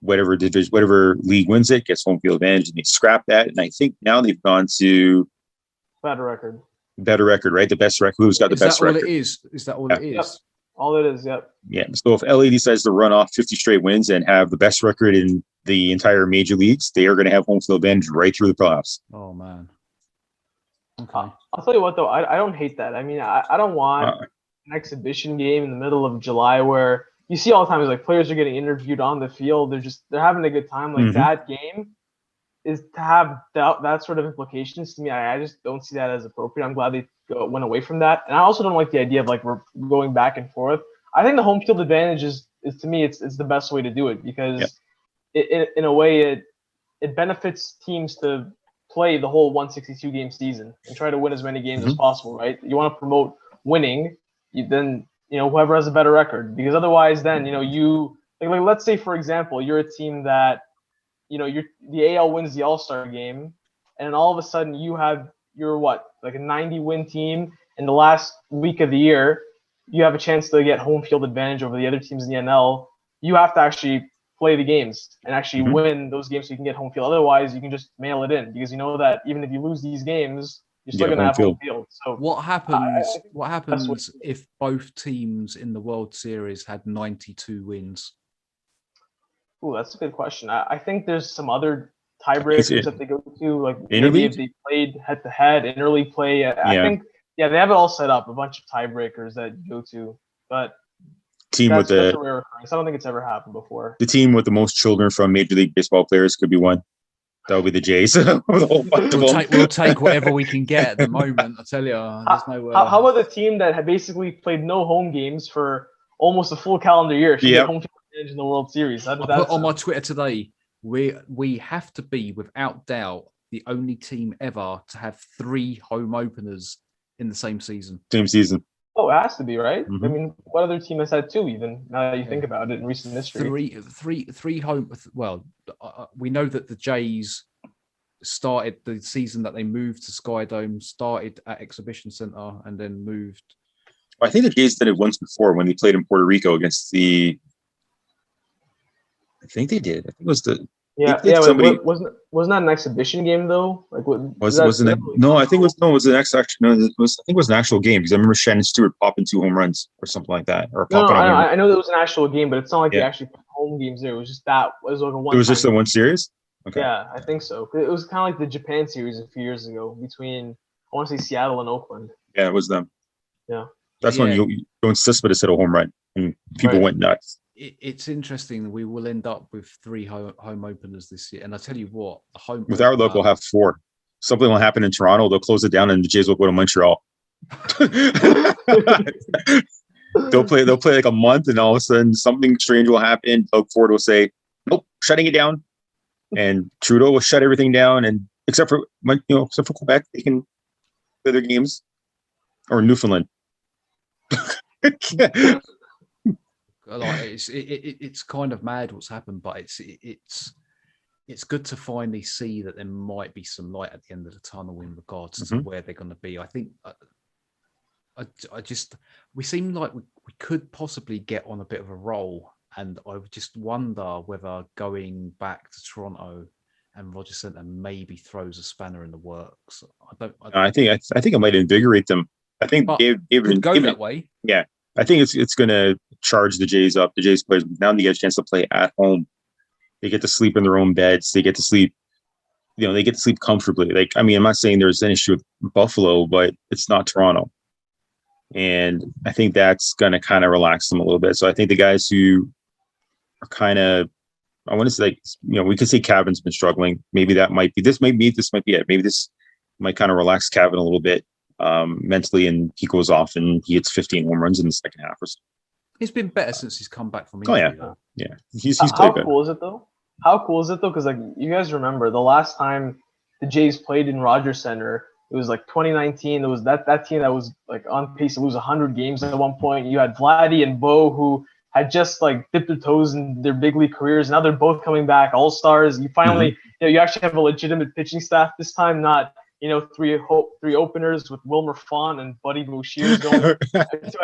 Whatever division, whatever league wins it gets home field advantage, and they scrap that. And I think now they've gone to better record, right? The best record. Who's got the best record? Is that all it is? Yep. All it is, yep. Yeah. So if LA decides to run off 50 straight wins and have the best record in the entire major leagues, they are going to have home field advantage right through the playoffs. Oh man. Okay. I'll tell you what though, I don't hate that. I mean, I don't want an exhibition game in the middle of July where you see all the time is like players are getting interviewed on the field. They're having a good time. Like that game is to have that sort of implications to me. I just don't see that as appropriate. I'm glad they went away from that. And I also don't like the idea of like we're going back and forth. I think the home field advantage is to me, it's the best way to do it because in a way it benefits teams to play the whole 162 game season and try to win as many games as possible, right? You want to promote winning, then whoever has a better record, because otherwise then you like let's say for example you're a team that the AL wins the All-Star game and all of a sudden you're like a 90 win team in the last week of the year, you have a chance to get home field advantage over the other teams in the NL. You have to actually play the games and actually win those games so you can get home field. Otherwise you can just mail it in because you know that even if you lose these games, you're still going to have home field. So what happens if both teams in the World Series had 92 wins? Oh, that's a good question. I think there's some other tiebreakers that they go to, like maybe if they played head-to-head, interleague play. I think, they have it all set up, a bunch of tiebreakers that you go to. But that's a rare occurrence. I don't think it's ever happened before. The team with the most children from Major League Baseball players could be one. That would be the Jays. We'll take whatever we can get at the moment. I tell you, there's no. How about the team that had basically played no home games for almost a full calendar year? Should get home field advantage in the World Series. I put on my Twitter today, we have to be without doubt the only team ever to have 3 home openers in the same season. Oh, it has to be, right? I mean, what other team has had 2 even, now that you think about it in recent history? Three home. Well, we know that the Jays started the season that they moved to Skydome, started at Exhibition Center, and then moved. I think the Jays did it once before when they played in Puerto Rico against the. I think they did. I think it was the. Somebody... wasn't that an exhibition game though? Like what wasn't it? No, I think it was the next actual. No, I think it was an actual game because I remember Shannon Stewart popping 2 home runs or something like that. Or I know that was an actual game, but it's not like they actually put home games there. It was just that was like a one. It was just the one series. Okay. Yeah, I think so. It was kind of like the Japan series a few years ago between I want to say Seattle and Oakland. Yeah, it was them. Yeah, that's when you insist with a set of home run and people went nuts. It's interesting. We will end up with 3 home openers this year, and I tell you what, the home with our luck, we'll have 4. Something will happen in Toronto. They'll close it down, and the Jays will go to Montreal. They'll play like a month, and all of a sudden, something strange will happen. Doug Ford will say, "Nope, shutting it down," and Trudeau will shut everything down, and except for Quebec, they can play their games, or Newfoundland. Like it's kind of mad what's happened, but it's good to finally see that there might be some light at the end of the tunnel in regards to where they're going to be. I think we seem like we could possibly get on a bit of a roll, and I just wonder whether going back to Toronto and Rogers Centre maybe throws a spanner in the works. I think it might invigorate them. I think could go that way. Yeah. I think it's going to charge the Jays up, the Jays players. Now they get a chance to play at home. They get to sleep in their own beds. They get to sleep, they get to sleep comfortably. Like, I mean, I'm not saying there's an issue with Buffalo, but it's not Toronto. And I think that's going to kind of relax them a little bit. So I think the guys who are kind of, I want to say, we could say Cavan's been struggling. Maybe that might be, this might be it. Maybe this might kind of relax Cavan a little bit mentally, and he goes off and he hits 15 home runs in the second half or so. He's been better since he's come back from injury. Yeah. He's played good. Cool is it though? How cool is it though? Because like you guys remember the last time the Jays played in Rogers Center, it was like 2019. It was that team that was like on pace to lose 100 games at one point. You had Vladdy and Bo, who had just like dipped their toes in their big league careers. Now they're both coming back, all stars. You finally, you actually have a legitimate pitching staff this time, not three openers with Wilmer Font and Buddy Bouchier going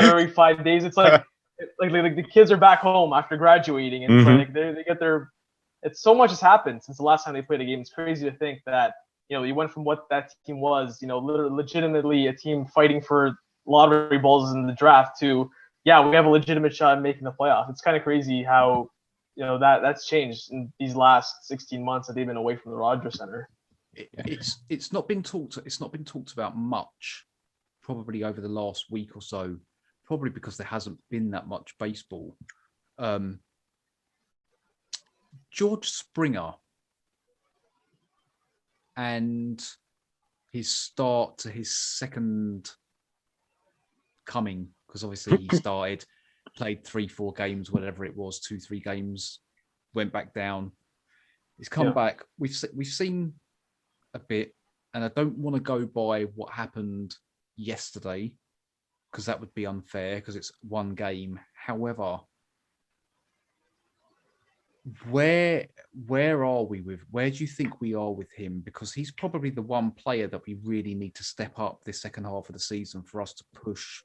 every 5 days. It's like the kids are back home after graduating, and it's like they get their. It's so much has happened since the last time they played a game. It's crazy to think that you went from what that team was, legitimately a team fighting for lottery balls in the draft to we have a legitimate shot at making the playoff. It's kind of crazy how that's changed in these last 16 months that they've been away from the Rogers Center. It's not been talked about much, probably over the last week or so, probably because there hasn't been that much baseball. George Springer and his start to his second coming, because obviously he started, played 3-4 games, whatever it was, 2-3 games, went back down. He's come back. We've seen a bit, and I don't want to go by what happened yesterday because that would be unfair because it's one game. However, where do you think we are with him? Because he's probably the one player that we really need to step up this second half of the season for us to push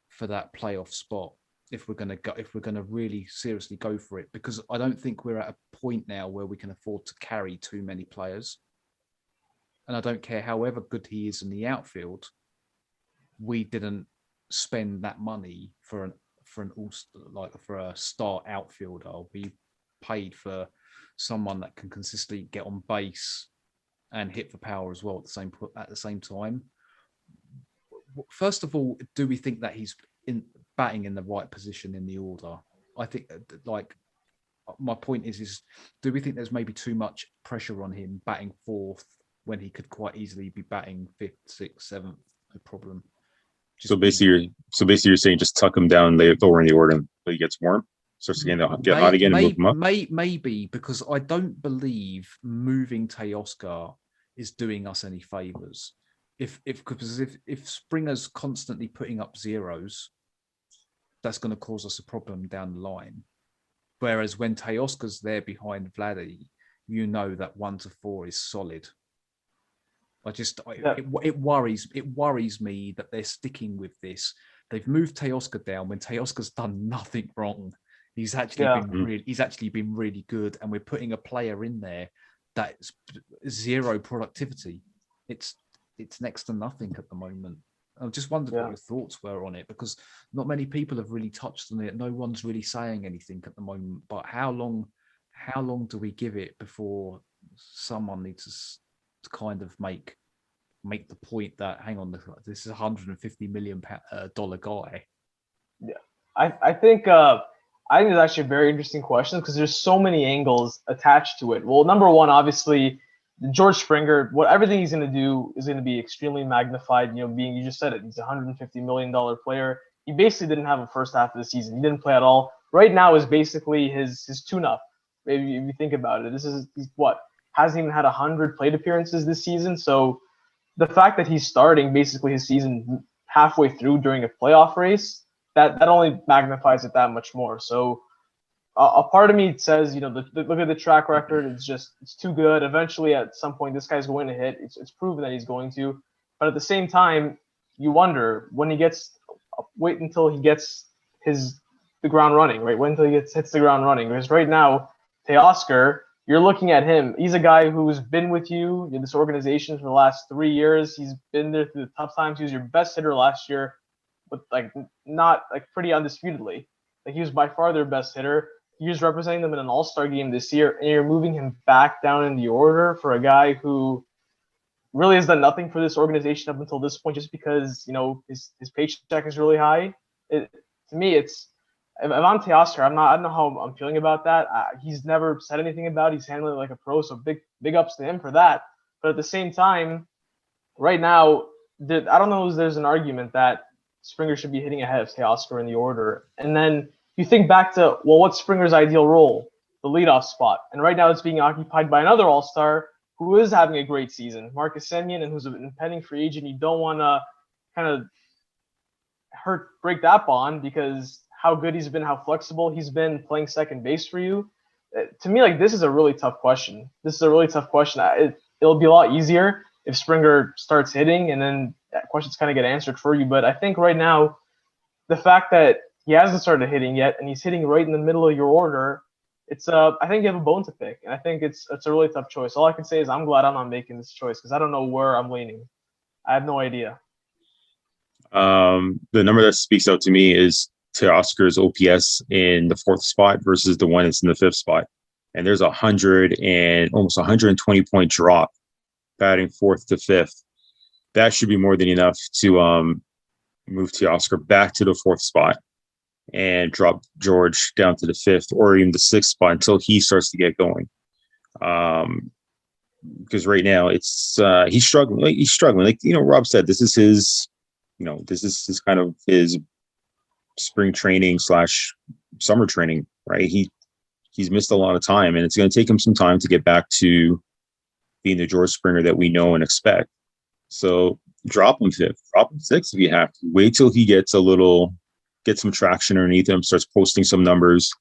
for that playoff spot if we're going to really seriously go for it, because I don't think we're at a point now where we can afford to carry too many players. And I don't care however good he is in the outfield, we didn't spend that money for a star outfielder. We paid for someone that can consistently get on base and hit for power as well at the same time. First of all, do we think that he's batting in the right position in the order? I think, my point is do we think there's maybe too much pressure on him batting fourth when he could quite easily be batting fifth, sixth, seventh? No problem. So basically you're saying just tuck him down lower in the order until he gets warm, starts to get hot again, and move him up. Maybe because I don't believe moving Teoscar is doing us any favors. If Springer's constantly putting up zeros, that's going to cause us a problem down the line. Whereas when Teoscar's there behind Vladdy, that 1 to 4 is solid. It worries me that they're sticking with this. They've moved Teoscar down when Teoscar's done nothing wrong. He's actually been really good, and we're putting a player in there that's zero productivity. It's next to nothing at the moment. I just wondered what your thoughts were on it, because not many people have really touched on it. No one's really saying anything at the moment. But how long do we give it before someone needs to kind of make the point that, hang on, this is $150 million guy? Yeah, I think it's actually a very interesting question because there's so many angles attached to it. Well, number one, obviously, George Springer, everything he's going to do is going to be extremely magnified. You just said it, he's a $150 million player. He basically didn't have a first half of the season. He didn't play at all. Right now is basically his tune-up. Maybe if you think about it, he's hasn't even had 100 plate appearances this season. So the fact that he's starting basically his season halfway through during a playoff race, that only magnifies it that much more. So a part of me says, look at the track record. It's too good. Eventually, at some point, this guy's going to hit. It's proven that he's going to. But at the same time, you wonder when wait until he gets the ground running, right? Wait until he hits the ground running. Because right now, Teoscar, you're looking at him. He's a guy who's been with you in this organization for the last 3 years. He's been there through the tough times. He was your best hitter last year, but not pretty undisputedly. He was by far their best hitter. he was representing them in an All-Star game this year, and you're moving him back down in the order for a guy who really has done nothing for this organization up until this point, just because his paycheck is really high. To me, it's if I'm Teoscar, I don't know how I'm feeling about that. He's never said anything about it. He's handling it like a pro, so big ups to him for that. But at the same time, right now, I don't know if there's an argument that Springer should be hitting ahead of Teoscar in the order. And then you think back to, well, what's Springer's ideal role? The leadoff spot. And right now it's being occupied by another all-star who is having a great season, Marcus Semien, and who's an impending free agent. You don't want to kind of break that bond because how good he's been, how flexible he's been playing second base for you. To me, this is a really tough question. It'll be a lot easier if Springer starts hitting and then questions kind of get answered for you. But I think right now, the fact that he hasn't started hitting yet and he's hitting right in the middle of your order, I think you have a bone to pick. And I think it's a really tough choice. All I can say is I'm glad I'm not making this choice because I don't know where I'm leaning. I have no idea. The number that speaks out to me is Teoscar's OPS in the 4th spot versus the one that's in the 5th spot. And there's almost 120 point drop batting 4th to 5th. That should be more than enough to move Teoscar back to the 4th spot and drop George down to the 5th or even the 6th spot until he starts to get going. Because right now it's he's struggling. He's struggling. Like Rob said, this is his kind of his spring training / summer training, right? He's missed a lot of time, and it's going to take him some time to get back to being the George Springer that we know and expect. So drop him 5th, drop him 6th if you have to. Wait till he gets some traction underneath him, starts posting some numbers.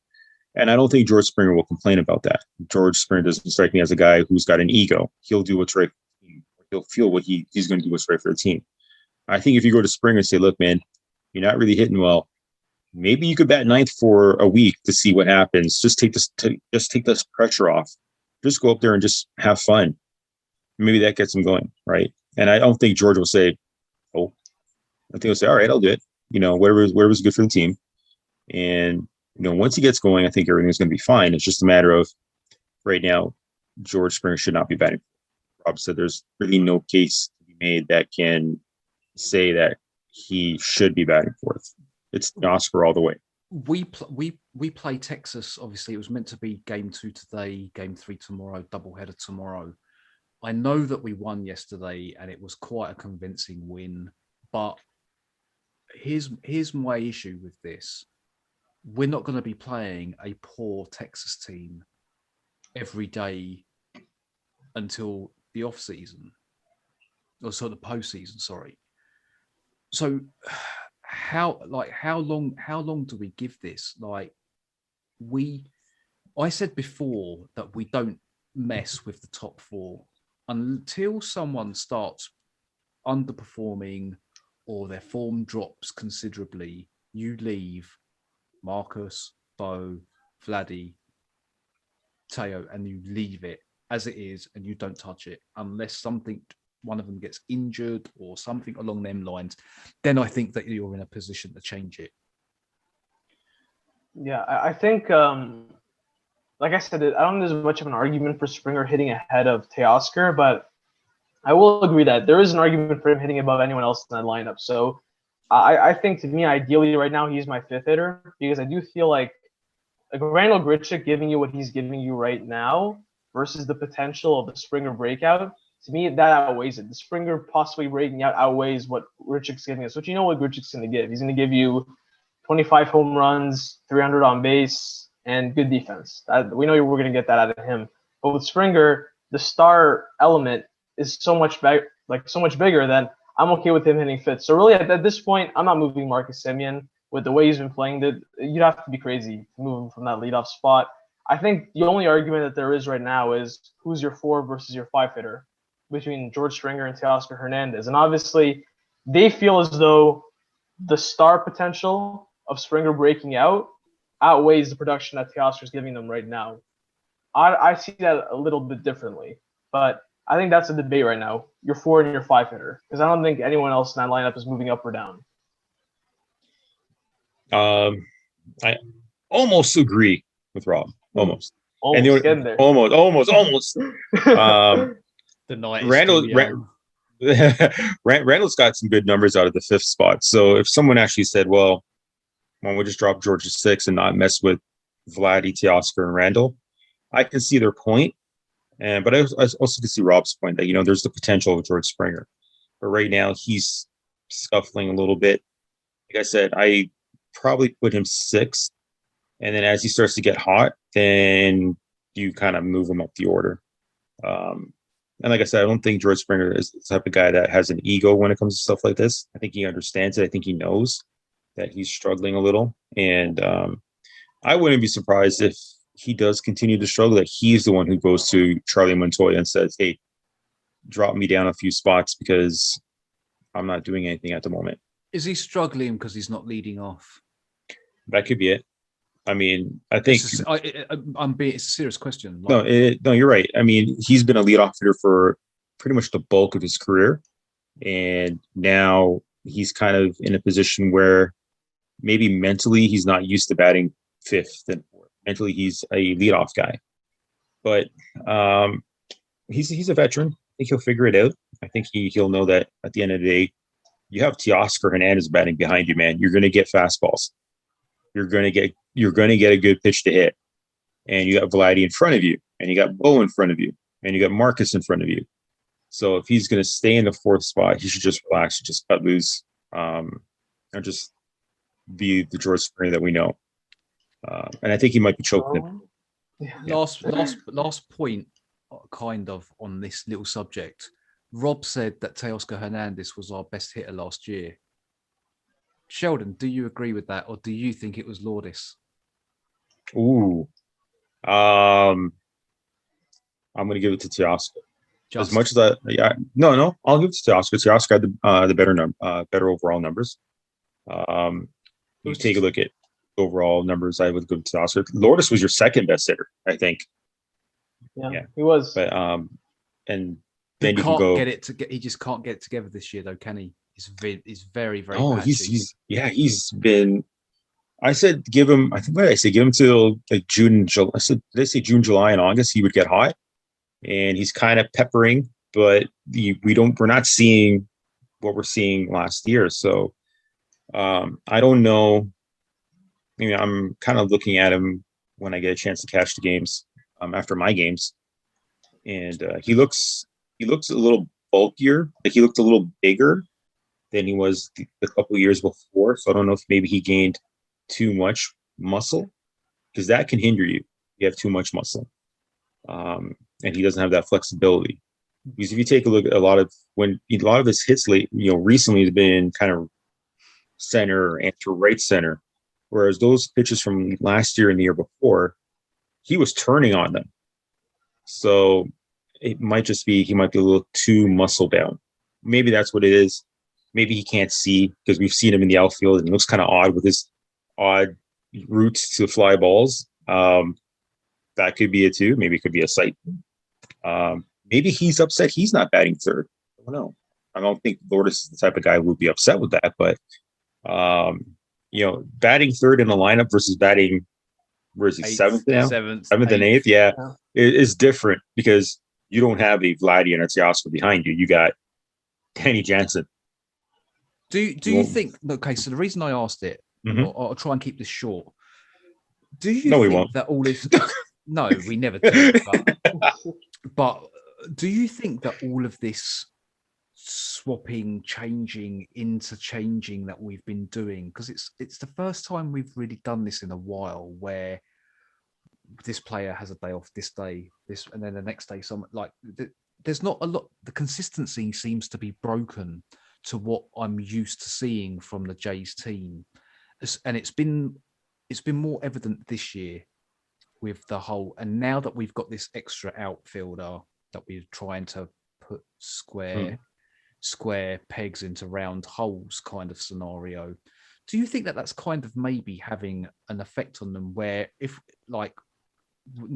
And I don't think George Springer will complain about that. George Springer doesn't strike me as a guy who's got an ego. He'll do what's right for the team. He'll feel what he's going to do what's right for the team. I think if you go to Springer and say, look, man, you're not really hitting well, maybe you could bat 9th for a week to see what happens. Just take this pressure off. Just go up there and just have fun. Maybe that gets him going, right? And I don't think George will say, oh, I think he'll say, all right, I'll do it. Whatever's good for the team. And, once he gets going, I think everything's going to be fine. It's just a matter of right now, George Springer should not be batting. Rob said there's really no case to be made that can say that he should be batting 4th. It's Oscar all the way. We play Texas. Obviously, it was meant to be game 2 today, game 3 tomorrow, doubleheader tomorrow. I know that we won yesterday, and it was quite a convincing win. But here's my issue with this: we're not going to be playing a poor Texas team every day until the off season, or so the postseason. Sorry. So how long do we give this? I said before that we don't mess with the top 4 until someone starts underperforming or their form drops considerably. You leave Marcus, Bo, Vladdy, Teo, and you leave it as it is and you don't touch it unless one of them gets injured or something along them lines. Then I think that you're in a position to change it. Yeah, I think, like I said, I don't think there's much of an argument for Springer hitting ahead of Teoscar, but I will agree that there is an argument for him hitting above anyone else in that lineup. So I think, to me, ideally right now, he's my 5th hitter because I do feel like Randall Grichuk giving you what he's giving you right now versus the potential of the Springer breakout, to me, that outweighs it. The Springer possibly breaking out outweighs what Grichuk's giving us, which you know what Grichuk's going to give. He's going to give you 25 home runs, 300 on base, and good defense. We know we're going to get that out of him. But with Springer, the star element is so much bigger than I'm okay with him hitting 5th. So really, at this point, I'm not moving Marcus Semien with the way he's been playing. You'd have to be crazy to move him from that leadoff spot. I think the only argument that there is right now is who's your 4 versus your 5 hitter between George Springer and Teoscar Hernandez. And obviously, they feel as though the star potential of Springer breaking out outweighs the production that Teoscar is giving them right now. I see that a little bit differently, but I think that's a debate right now. Your 4 and your 5 hitter, because I don't think anyone else in that lineup is moving up or down. I almost agree with Rob. Almost. Almost getting there. Almost. The night is Randall, still young. Randall's got some good numbers out of the 5th spot. So if someone actually said, well, why don't we just drop George to 6 and not mess with Vladdy, Teoscar, and Randall, I can see their point. But I also can see Rob's point that, there's the potential of George Springer. But right now he's scuffling a little bit. Like I said, I probably put him 6th. And then as he starts to get hot, then you kind of move him up the order. And like I said, I don't think George Springer is the type of guy that has an ego when it comes to stuff like this. I think he understands it. I think he knows that he's struggling a little. And I wouldn't be surprised if he does continue to struggle, that he's the one who goes to Charlie Montoya and says, hey, drop me down a few spots because I'm not doing anything at the moment. Is he struggling because he's not leading off? That could be it. I mean, I think it's a serious question. No, you're right. I mean, he's been a leadoff hitter for pretty much the bulk of his career, and now he's kind of in a position where maybe mentally he's not used to batting 5th and 4th. Mentally, he's a leadoff guy, but he's a veteran. I think he'll figure it out. I think he'll know that at the end of the day, you have Teoscar Hernandez batting behind you, man. You're going to get fastballs. You're going to get a good pitch to hit. And you got Vladdy in front of you, and you got Bo in front of you, and you got Marcus in front of you. So if he's going to stay in the 4th spot, he should just relax, just cut loose, and just be the George Springer that we know. And I think he might be choking him. Last point, kind of on this little subject. Rob said that Teoscar Hernandez was our best hitter last year. Sheldon, do you agree with that, or do you think it was Lourdes? Ooh, I'm going to give it to Teoscar. As much as I'll give it to Teoscar. Teoscar had the better overall numbers. You take a look at overall numbers, I would go to Teoscar. Lourdes was your 2nd best hitter, I think. Yeah, he was. But and then he just can't get it together this year, though, can he? He's very, very. Oh, patchy. he's been. I said give him. I think what did I say? Give him till like June, July. I said, did I say June, July, and August? He would get hot, and he's kind of peppering, but we're not seeing what we're seeing last year. So I don't know. I mean, I'm kind of looking at him when I get a chance to catch the games after my games, and he looks a little bulkier. Like he looked a little bigger than he was the couple of years before. So I don't know if maybe he gained too much muscle, because that can hinder you. You have too much muscle, and he doesn't have that flexibility. Because if you take a look at a lot of his hits recently has been kind of center and to right center, whereas those pitches from last year and the year before, he was turning on them. So it might just be he might be a little too muscle bound. Maybe that's what it is. Maybe he can't see, because we've seen him in the outfield and he looks kind of odd with his odd routes to fly balls. That could be it too. Maybe it could be a sight. Maybe he's upset he's not batting 3rd. I don't know. I don't think Lourdes is the type of guy who would be upset with that. But batting 3rd in a lineup versus batting, where is he, 7th now? 7th and 8th. Yeah, it's different, because you don't have a Vladdy and a Teoscar behind you. You got Danny Jansen. Do you think? Okay, so the reason I asked it, I'll try and keep this short. Do you think that all this? No, we never do. But do you think that all of this swapping, changing, interchanging that we've been doing, because it's the first time we've really done this in a while, where this player has a day off this day, this, and then the next day, there's not a lot. The consistency seems to be broken to what I'm used to seeing from the Jays team, and it's been more evident this year with the whole. And now that we've got this extra outfielder that we're trying to put square pegs into round holes kind of scenario, do you think that that's kind of maybe having an effect on them, where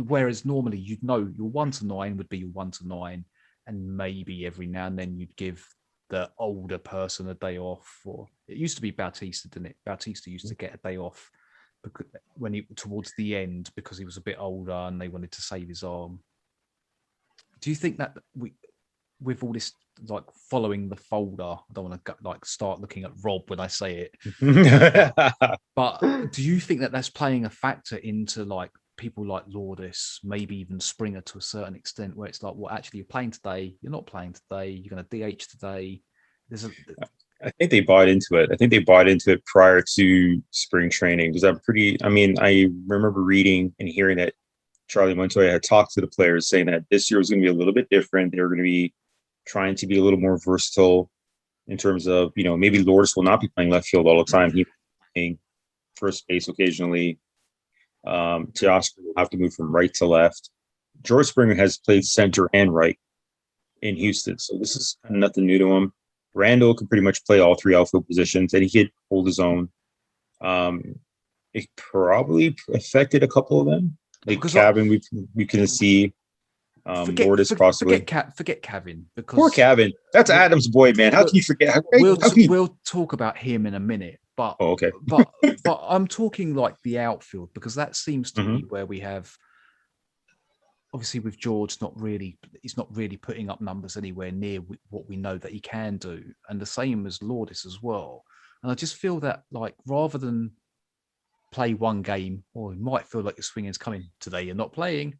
whereas normally your 1 to 9 would be your 1 to 9, and maybe every now and then you'd give the older person a day off, or it used to be Bautista, didn't it? Bautista used to get a day off because when he towards the end because he was a bit older and they wanted to save his arm. Do you think that with all this like following the folder, I don't want to like start looking at Rob when I say it, but do you think that that's playing a factor into like people like Lourdes, maybe even Springer to a certain extent, where it's like, well, actually you're playing today, you're not playing today, you're going to DH today. I think they bought into it. I think they bought into it prior to spring training because I remember reading and hearing that Charlie Montoya had talked to the players saying that this year was going to be a little bit different. They were going to be trying to be a little more versatile in terms of, maybe Lourdes will not be playing left field all the time. He's playing first base occasionally. Teoscar will have to move from right to left. George Springer has played center and right in Houston, so this is nothing new to him. Randall can pretty much play all three outfield positions, and he could hold his own. It probably affected a couple of them. Like Cavan, we can see. Lourdes possibly. Forget Cavan because poor Cavan. That's Adam's boy, man. How can you forget? We'll talk about him in a minute, but okay. but I'm talking like the outfield because that seems to be where we have. Obviously, with George, he's not really putting up numbers anywhere near what we know that he can do, and the same as Lourdes as well. And I just feel that like rather than play one game, or you might feel like your swinging's coming today, you're not playing.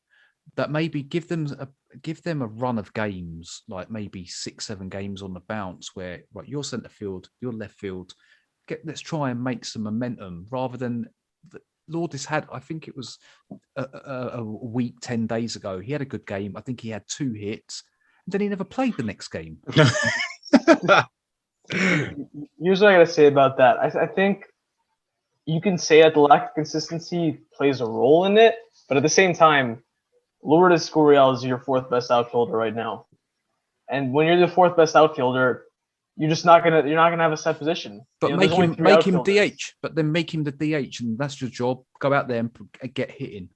That maybe give them a run of games, like maybe 6-7 games on the bounce, where right, your centre field, your left field, let's try and make some momentum rather than Lourdes had. I think it was a week 10 days ago. He had a good game. I think he had 2 hits, and then he never played the next game. Here's what I got to say about that. I think you can say that the lack of consistency plays a role in it, but at the same time, Lourdes Gurriel is your 4th best outfielder right now, and when you're the 4th best outfielder, you're not gonna have a set position. But make him DH. But then make him the DH, and that's your job. Go out there and get hitting.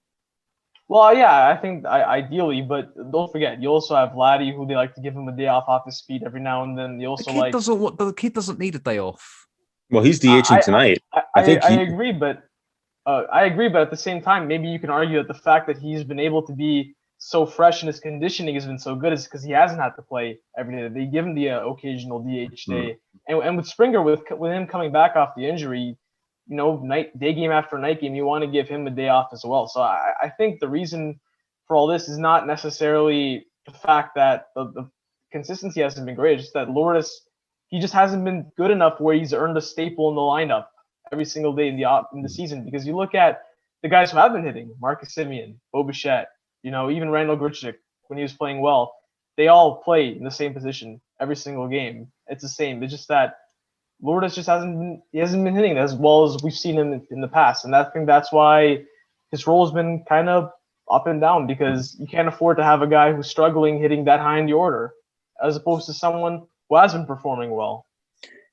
Well, yeah, I think ideally, but don't forget, you also have Vladdy, who they like to give him a day off his speed every now and then. The kid doesn't need a day off. Well, he's DHing tonight. I agree, but at the same time, maybe you can argue that the fact that he's been able to be so fresh and his conditioning has been so good is because he hasn't had to play every day. They give him the occasional DH day, and with Springer, with him coming back off the injury, day game after night game, you want to give him a day off as well. So I think the reason for all this is not necessarily the fact that the consistency hasn't been great. It's just that Lourdes, he just hasn't been good enough where he's earned a staple in the lineup every single day in the season. Because you look at the guys who have been hitting, Marcus Semien, Bo Bichette, even Randall Grichuk, when he was playing well, they all play in the same position every single game. It's the same. It's just that Lourdes just hasn't been hitting as well as we've seen him in the past. And I think that's why his role has been kind of up and down, because you can't afford to have a guy who's struggling hitting that high in the order as opposed to someone who has been performing well.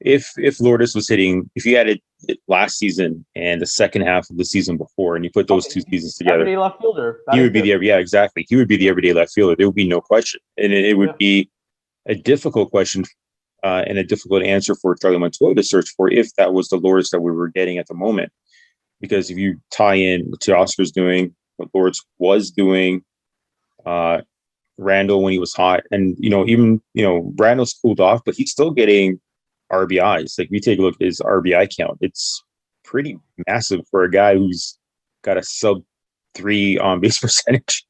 If Lourdes was hitting, if you had it last season and the second half of the season before, and you put those 2 seasons together, everyday left fielder. He would be exactly. He would be the everyday left fielder. There would be no question, and it would be a difficult question and a difficult answer for Charlie Montoya to search for if that was the Lourdes that we were getting at the moment. Because if you tie in what Teoscar's doing, what Lourdes was doing, Randall when he was hot, and Randall's cooled off, but he's still getting RBIs. Like, we take a look at his RBI count. It's pretty massive for a guy who's got a sub 3 on base percentage,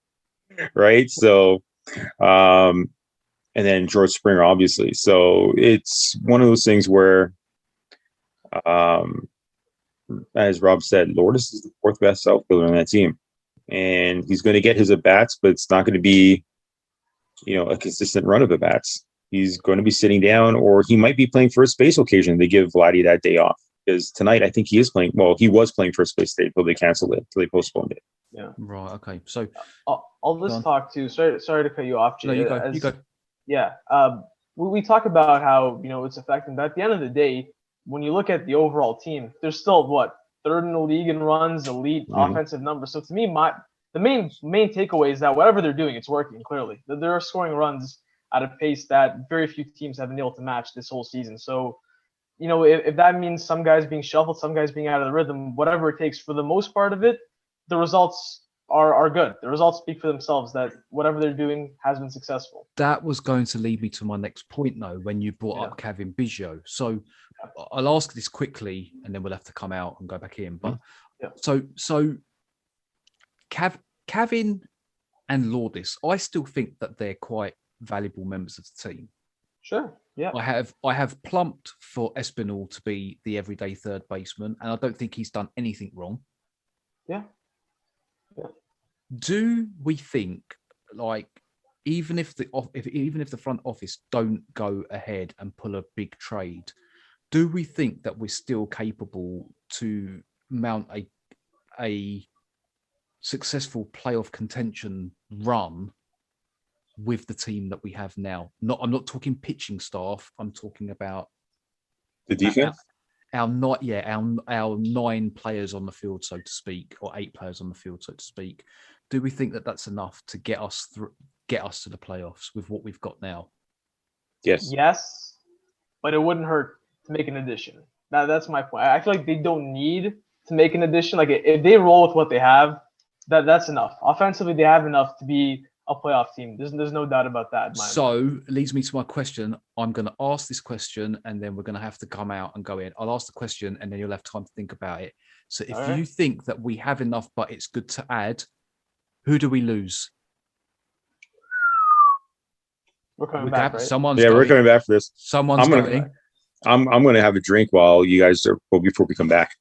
right? So, and then George Springer, obviously. So it's one of those things where, as Rob said, Lourdes is the 4th best outfielder on that team, and he's going to get his at bats, but it's not going to be, a consistent run of at bats. He's going to be sitting down, or he might be playing first base occasionally. They give Vladdy that day off, because tonight I think he is playing. Well, he was playing first base today, but they canceled it, so they postponed it. Yeah. Right. Okay. So all this talk too. Sorry to cut you off, Jay. No, you go. Yeah. We talk about how it's affecting, but at the end of the day, when you look at the overall team, they're still 3rd in the league in runs, elite offensive numbers. So to me, the main takeaway is that whatever they're doing, it's working. Clearly, they're scoring runs at a pace that very few teams have been able to match this whole season. So, if that means some guys being shuffled, some guys being out of the rhythm, whatever it takes, for the most part of it, the results are good. The results speak for themselves, that whatever they're doing has been successful. That was going to lead me to my next point, though, when you brought up Kevin Biggio. So I'll ask this quickly, and then we'll have to come out and go back in. But so Kevin and Lourdes, I still think that they're quite valuable members of the team. Sure. Yeah. I have plumped for Espinal to be the everyday third baseman, and I don't think he's done anything wrong. Yeah. Do we think, like, even if the front office don't go ahead and pull a big trade, do we think that we're still capable to mount a successful playoff contention run with the team that we have now? I'm not talking pitching staff. I'm talking about the defense. Our 9 players on the field, so to speak, or 8 players on the field, so to speak. Do we think that that's enough to get us to the playoffs with what we've got now? Yes, but it wouldn't hurt to make an addition. That's my point. I feel like they don't need to make an addition. Like, if they roll with what they have, that's enough. Offensively, they have enough to be a playoff team. There's no doubt about that. So it leads me to my question. I'm going to ask this question, and then we're going to have to come out and go in. I'll ask the question, and then you'll have time to think about it. So if you think that we have enough, but it's good to add, who do we lose? We're coming back, right? We're coming back for this. Someone's going. I'm going to have a drink while you guys before we come back.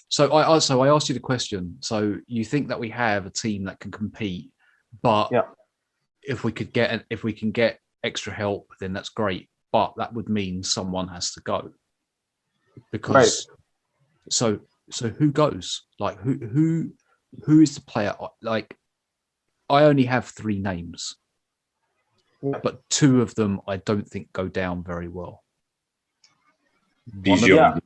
So I asked you the question. So you think that we have a team that can compete, but if we can get extra help, then that's great. But that would mean someone has to go. Because so who goes? Like who is the player? Like, I only have 3 names. But 2 of them I don't think go down very well. Biggio.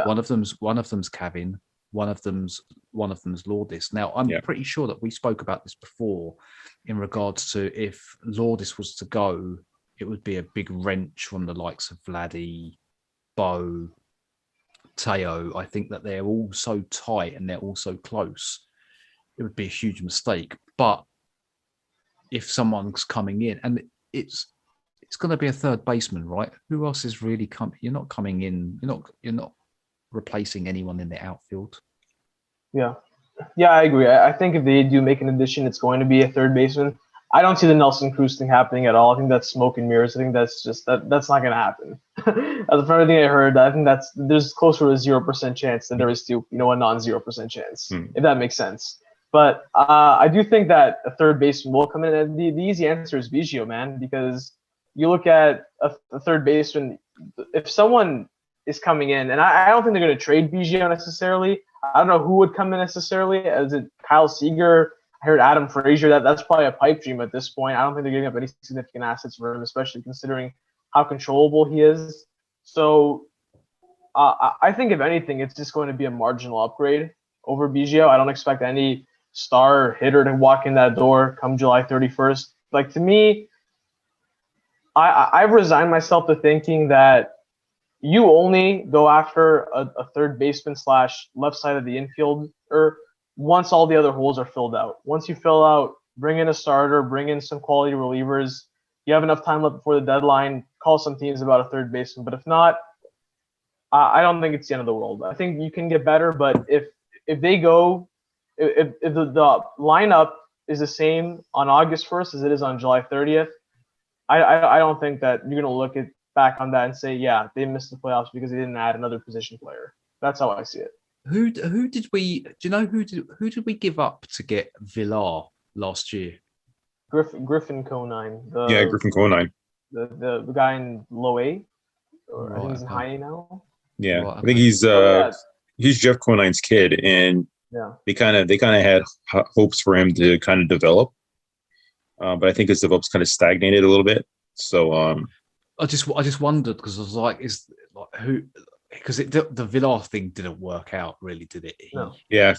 One of them's Kevin, one of them's Lourdes. Now I'm pretty sure that we spoke about this before in regards to if Lourdes was to go, it would be a big wrench from the likes of Vladdy, Bo, Teo. I think that they're all so tight and they're all so close. It would be a huge mistake. But if someone's coming in, and it's going to be a third baseman, right? Who else is really coming? You're not coming in. You're not replacing anyone in the outfield. Yeah, I agree. I think if they do make an addition, it's going to be a third baseman. I don't see the Nelson Cruz thing happening at all. I think that's smoke and mirrors. I think that's that's not going to happen. As from everything I heard, I think there's closer to a 0% chance than there is to a non-0% chance, if that makes sense. But I do think that a third baseman will come in. And the easy answer is Biggio, man, because you look at a third baseman, if someone is coming in, and I don't think they're going to trade Biggio necessarily. I don't know who would come in necessarily. Is it Kyle Seager? I heard Adam Frazier. That's probably a pipe dream at this point. I don't think they're giving up any significant assets for him, especially considering how controllable he is. So I think, if anything, it's just going to be a marginal upgrade over Biggio. I don't expect any star hitter to walk in that door come July 31st. Like, to me, I've resigned myself to thinking that you only go after a third baseman / left side of the infield once all the other holes are filled out. Once you fill out, bring in a starter, bring in some quality relievers. You have enough time left before the deadline. Call some teams about a third baseman. But if not, I don't think it's the end of the world. I think you can get better. But if they go, if the lineup is the same on August 1st as it is on July 30th, I don't think that you're going to look back on that and say, yeah, they missed the playoffs because they didn't add another position player. That's how I see it. Who did we give up to get Villar last year? Griffin Conine. Griffin Conine. The guy in low A, or I think he's in high A now. Yeah, I think he's Jeff Conine's kid, and they kind of had hopes for him to kind of develop, but I think his develop's kind of stagnated a little bit. So I just wondered, because I was like, who? Because the Villar thing didn't work out, really, did it? No. Yeah,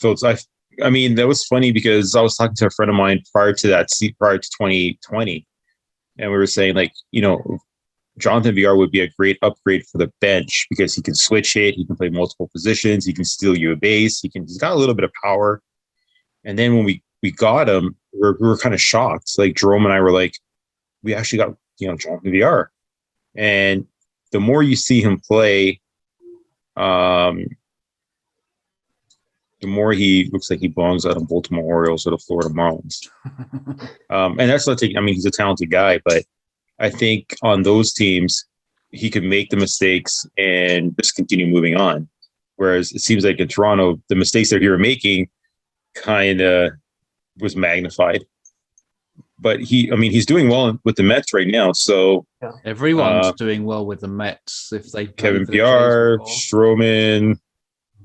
I mean, that was funny because I was talking to a friend of mine prior to 2020, and we were saying, like, Jonathan VR would be a great upgrade for the bench because he can switch hit, he can play multiple positions, he can steal you a base, he's got a little bit of power. And then when we got him, we were kind of shocked. Like Jerome and I were like, we actually got Jonathan VR. And the more you see him play, the more he looks like he belongs out of Baltimore Orioles or the Florida Marlins. And that's not taking. I mean, he's a talented guy, but I think on those teams, he could make the mistakes and just continue moving on. Whereas it seems like in Toronto, the mistakes that he were making kind of was magnified. But he's doing well with the Mets right now. So everyone's doing well with the Mets if they Kevin VR, Stroman,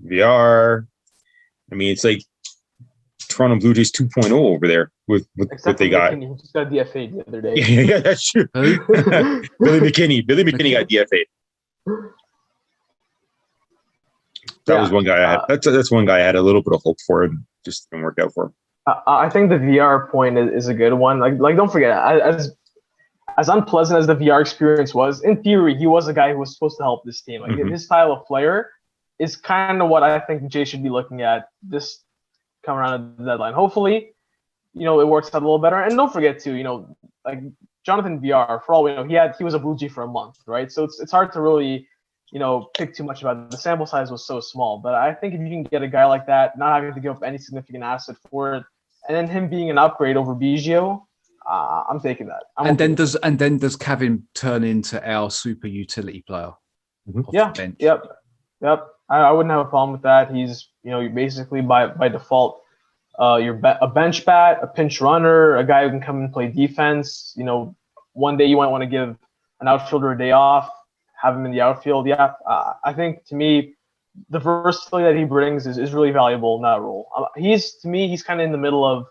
VR. I mean, it's like Toronto Blue Jays 2.0 over there with what they got. He just got DFA'd the other day. Yeah, that's true. Billy McKinney got DFA'd. That was one guy I had. That's one guy I had a little bit of hope for, and just didn't work out for him. I think the VR point is a good one. Like don't forget, as unpleasant as the VR experience was, in theory, he was a guy who was supposed to help this team. Like his style of player is kind of what I think Jay should be looking at this come around the deadline. Hopefully, it works out a little better. And don't forget too, like Jonathan VR, for all we know, he was a Blue Jay for a month, right? So it's hard to really, pick too much about it. The sample size was so small. But I think if you can get a guy like that, not having to give up any significant asset for it, and then him being an upgrade over Biggio, I'm taking that. Then does Kevin turn into our super utility player? Yeah. Yep. I wouldn't have a problem with that. He's, you're basically by default, you're a bench bat, a pinch runner, a guy who can come and play defense. One day you might want to give an outfielder a day off, have him in the outfield. Yeah. I think to me, the versatility that he brings is really valuable in that role. He's kind of in the middle of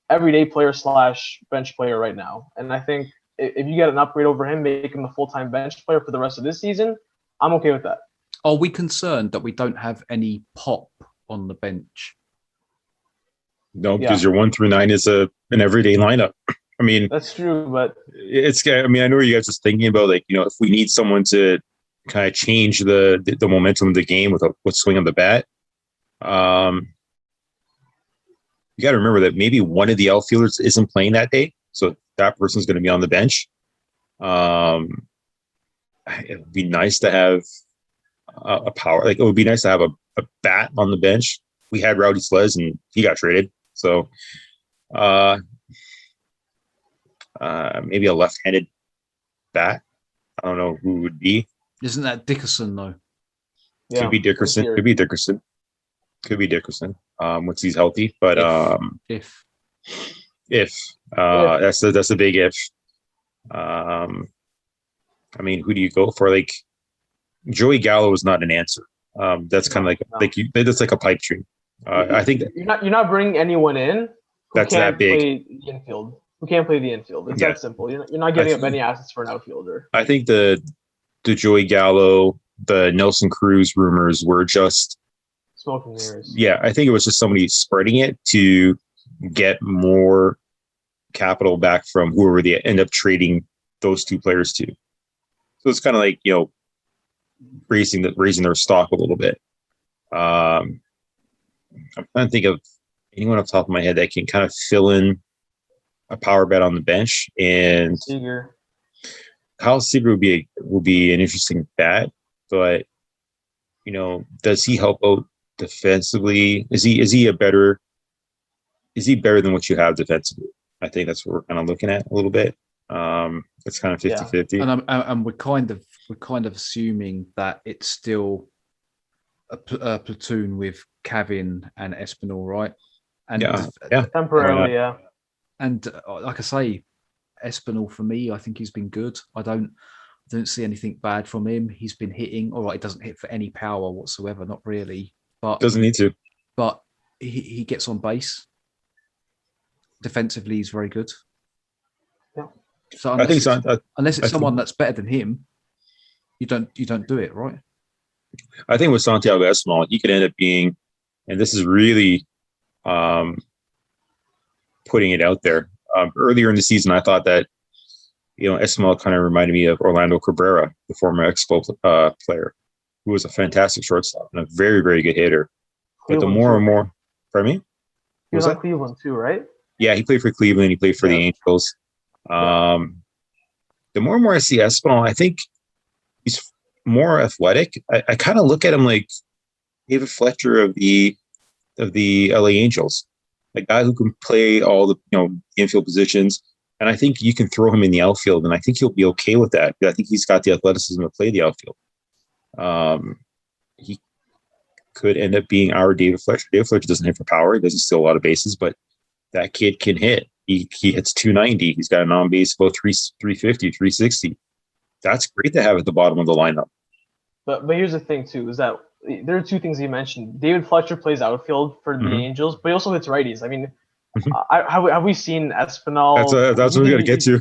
everyday player / bench player right now. And I think if you get an upgrade over him, make him a full-time bench player for the rest of this season, I'm okay with that. Are we concerned that we don't have any pop on the bench? No, because your 1 through 9 is an everyday lineup. I mean, that's true, but I know you guys are thinking about if we need someone to kind of change the momentum of the game with swing on the bat. You got to remember that maybe one of the outfielders isn't playing that day, so that person's going to be on the bench. It would be nice to have a power. It would be nice to have a bat on the bench. We had Rowdy Sles and he got traded, so maybe a left-handed bat. I don't know who it would be. Isn't that Dickerson though? Yeah, could be Dickerson. Once he's healthy, but if that's a big if. I mean, who do you go for? Like Joey Gallo is not an answer. That's kind of that's like a pipe dream. I think you're not bringing anyone in. That's that big. Play the infield. Who can't play the infield? It's that simple. You're not getting up any assets for an outfielder. I think the Joey Gallo, the Nelson Cruz rumors were just smoking mirrors. Yeah, I think it was just somebody spreading it to get more capital back from whoever they end up trading those two players to. So it's kind of like raising their stock a little bit. I'm trying to think of anyone off the top of my head that can kind of fill in a power bet on the bench, and Seager. Kyle Seager will be an interesting bat, but does he help out defensively? Is he better than what you have defensively? I think that's what we're kind of looking at a little bit. It's kind of 50-50. And we're kind of assuming that it's still a platoon with Kevin and Espinal, right? And temporarily, yeah. And like I say, Espinal for me, I think he's been good. I don't see anything bad from him. He's been hitting. All right, he doesn't hit for any power whatsoever, not really. But doesn't need to. But he gets on base. Defensively, he's very good. Yeah. So unless it's someone that's better than him, you don't do it, right? I think with Santiago Espinal, he could end up being, and this is really putting it out there. Earlier in the season, I thought that Espinal kind of reminded me of Orlando Cabrera, the former Expo player, who was a fantastic shortstop and a very, very good hitter. But the more and more, pardon me? He was on Cleveland too, right? Yeah, he played for Cleveland. He played for the Angels. The more and more I see Espinal, I think he's more athletic. I kind of look at him like David Fletcher of the LA Angels, a guy who can play all the infield positions. And I think you can throw him in the outfield, and I think he'll be okay with that. I think he's got the athleticism to play the outfield. He could end up being our David Fletcher. David Fletcher doesn't hit for power. He doesn't steal a lot of bases, but that kid can hit. He hits 290. He's got an on base about 350, 360. That's great to have at the bottom of the lineup. But here's the thing too, is that there are two things you mentioned. David Fletcher plays outfield for the Angels, but he also hits righties. I mean, have we seen Espinal? That's what we got to get to.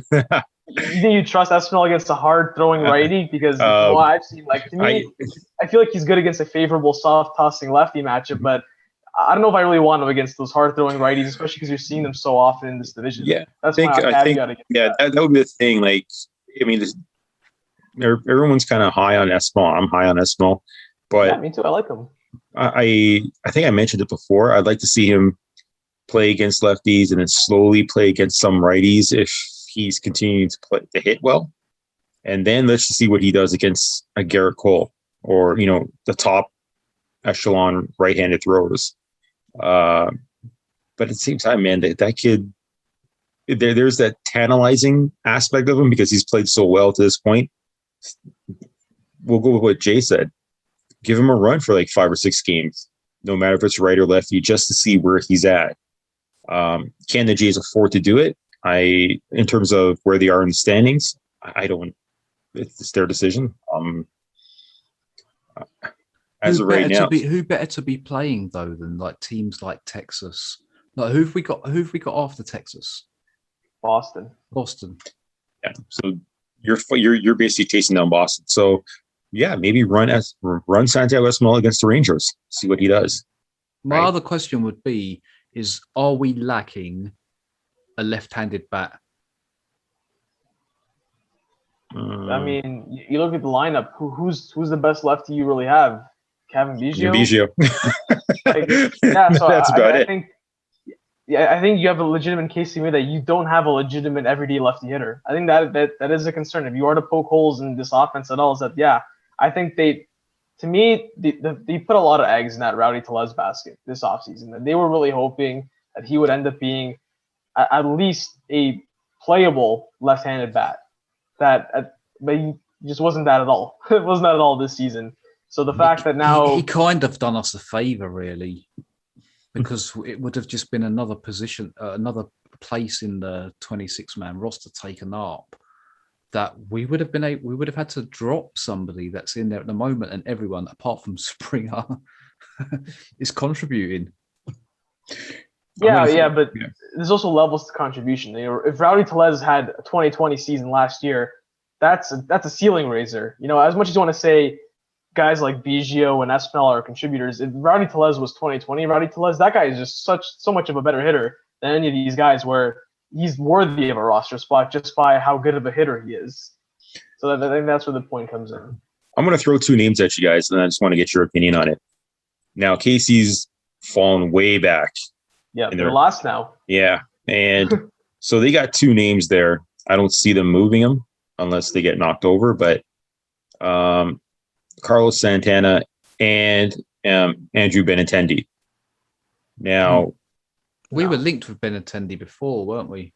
You think you trust Espinal against a hard throwing righty? Because I've seen, to me, I feel like he's good against a favorable soft tossing lefty matchup, but I don't know if I really want him against those hard throwing righties, especially because you're seeing them so often in this division. Yeah, that's I think that would be the thing. Everyone's kind of high on Espinal. I'm high on Espinal, but me too. I like him. I think I mentioned it before. I'd like to see him play against lefties and then slowly play against some righties if he's continuing to hit well, and then let's just see what he does against a Garrett Cole or the top echelon right-handed throwers. But at the same time, man, that kid, there's that tantalizing aspect of him because he's played so well to this point. We'll go with what Jay said. Give him a run for 5 or 6 games, no matter if it's right or lefty, just to see where he's at. Can the Jays afford to do it? In terms of where they are in the standings, I don't. It's their decision. As of right now, who better to be playing though than teams like Texas? Who've we got after Texas? Boston. Yeah. So you're basically chasing down Boston. So yeah, maybe run Santiago Espinal against the Rangers. See what he does. My other question would be: are we lacking a left-handed bat? I mean, you look at the lineup. Who's the best lefty you really have? Kevin Biggio. That's about it. I think you have a legitimate case to me that you don't have a legitimate everyday lefty hitter. I think that is a concern. If you are to poke holes in this offense at all, I think they put a lot of eggs in that Rowdy Tellez basket this offseason. And they were really hoping that he would end up being at least a playable left-handed bat. But he just wasn't that at all. It wasn't that at all this season. So the fact that now he kind of done us a favor, really, because it would have just been another position, another place in the 26-man roster taken up that we would have had to drop somebody that's in there at the moment, and everyone apart from Springer is contributing. But there's also levels to contribution. If Rowdy Tellez had a 2020 season last year, that's a ceiling raiser. As much as you want to say guys like Biggio and Espinal are contributors, if Rowdy Tellez was 2020, Rowdy Tellez, that guy is just so much of a better hitter than any of these guys where he's worthy of a roster spot just by how good of a hitter he is. So I think that's where the point comes in. I'm going to throw 2 names at you guys, and I just want to get your opinion on it. Now, Casey's fallen way back. Yeah, they're last now. Yeah, and so they got 2 names there. I don't see them moving them unless they get knocked over, but Carlos Santana and Andrew Benintendi. Now, we were linked with Benintendi before, weren't we?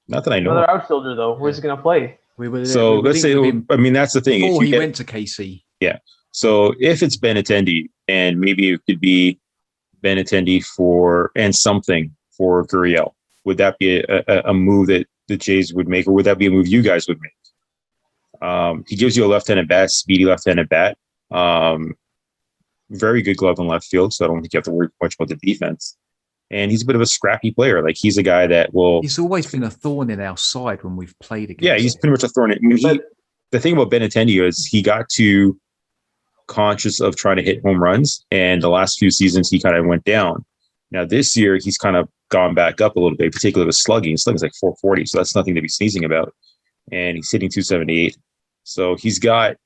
Not that I know. Another outfielder, though. Where's he going to play? Let's say, that's the thing. Before he went to KC. Yeah. So if it's Benintendi, and maybe it could be Benintendi and something for Gurriel, would that be a move that the Jays would make, or would that be a move you guys would make? He gives you a left-handed bat, speedy left-handed bat. Very good glove in left field, so I don't think you have to worry much about the defense. And he's a bit of a scrappy player. He's a guy that will... He's always been a thorn in our side when we've played against him. He's pretty much a thorn. The thing about Benintendi is he got too conscious of trying to hit home runs, and the last few seasons he kind of went down. Now this year he's kind of gone back up a little bit, particularly with slugging. Slugging's 440, so that's nothing to be sneezing about. and he's hitting 278. So he's got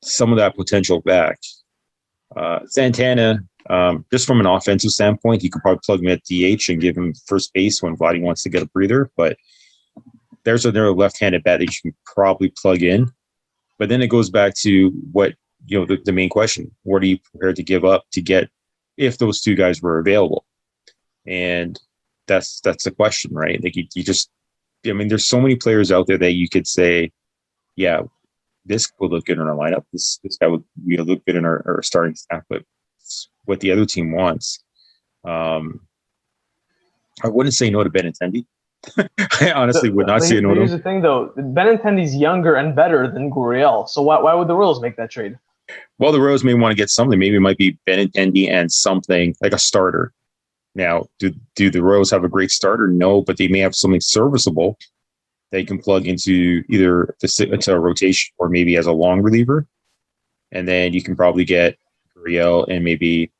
some of that potential back. Santana, just from an offensive standpoint, you could probably plug him at DH and give him first base when Vladdy wants to get a breather. But there's another left-handed bat that you can probably plug in. But then it goes back to what, the main question: what are you prepared to give up to get if those two guys were available? And that's the question, right? Like you just, there's so many players out there that you could say, yeah, this would look good in our lineup. This guy would look good in our starting staff, but it's what the other team wants. I wouldn't say no to Benintendi. I honestly would not say no to him. Here's the thing, though. Benintendi's younger and better than Gurriel. So why would the Royals make that trade? Well, the Royals may want to get something. Maybe it might be Benintendi and something like a starter. Now, do the Royals have a great starter? No, but they may have something serviceable they can plug into either into a rotation or maybe as a long reliever. And then you can probably get Gurriel and maybe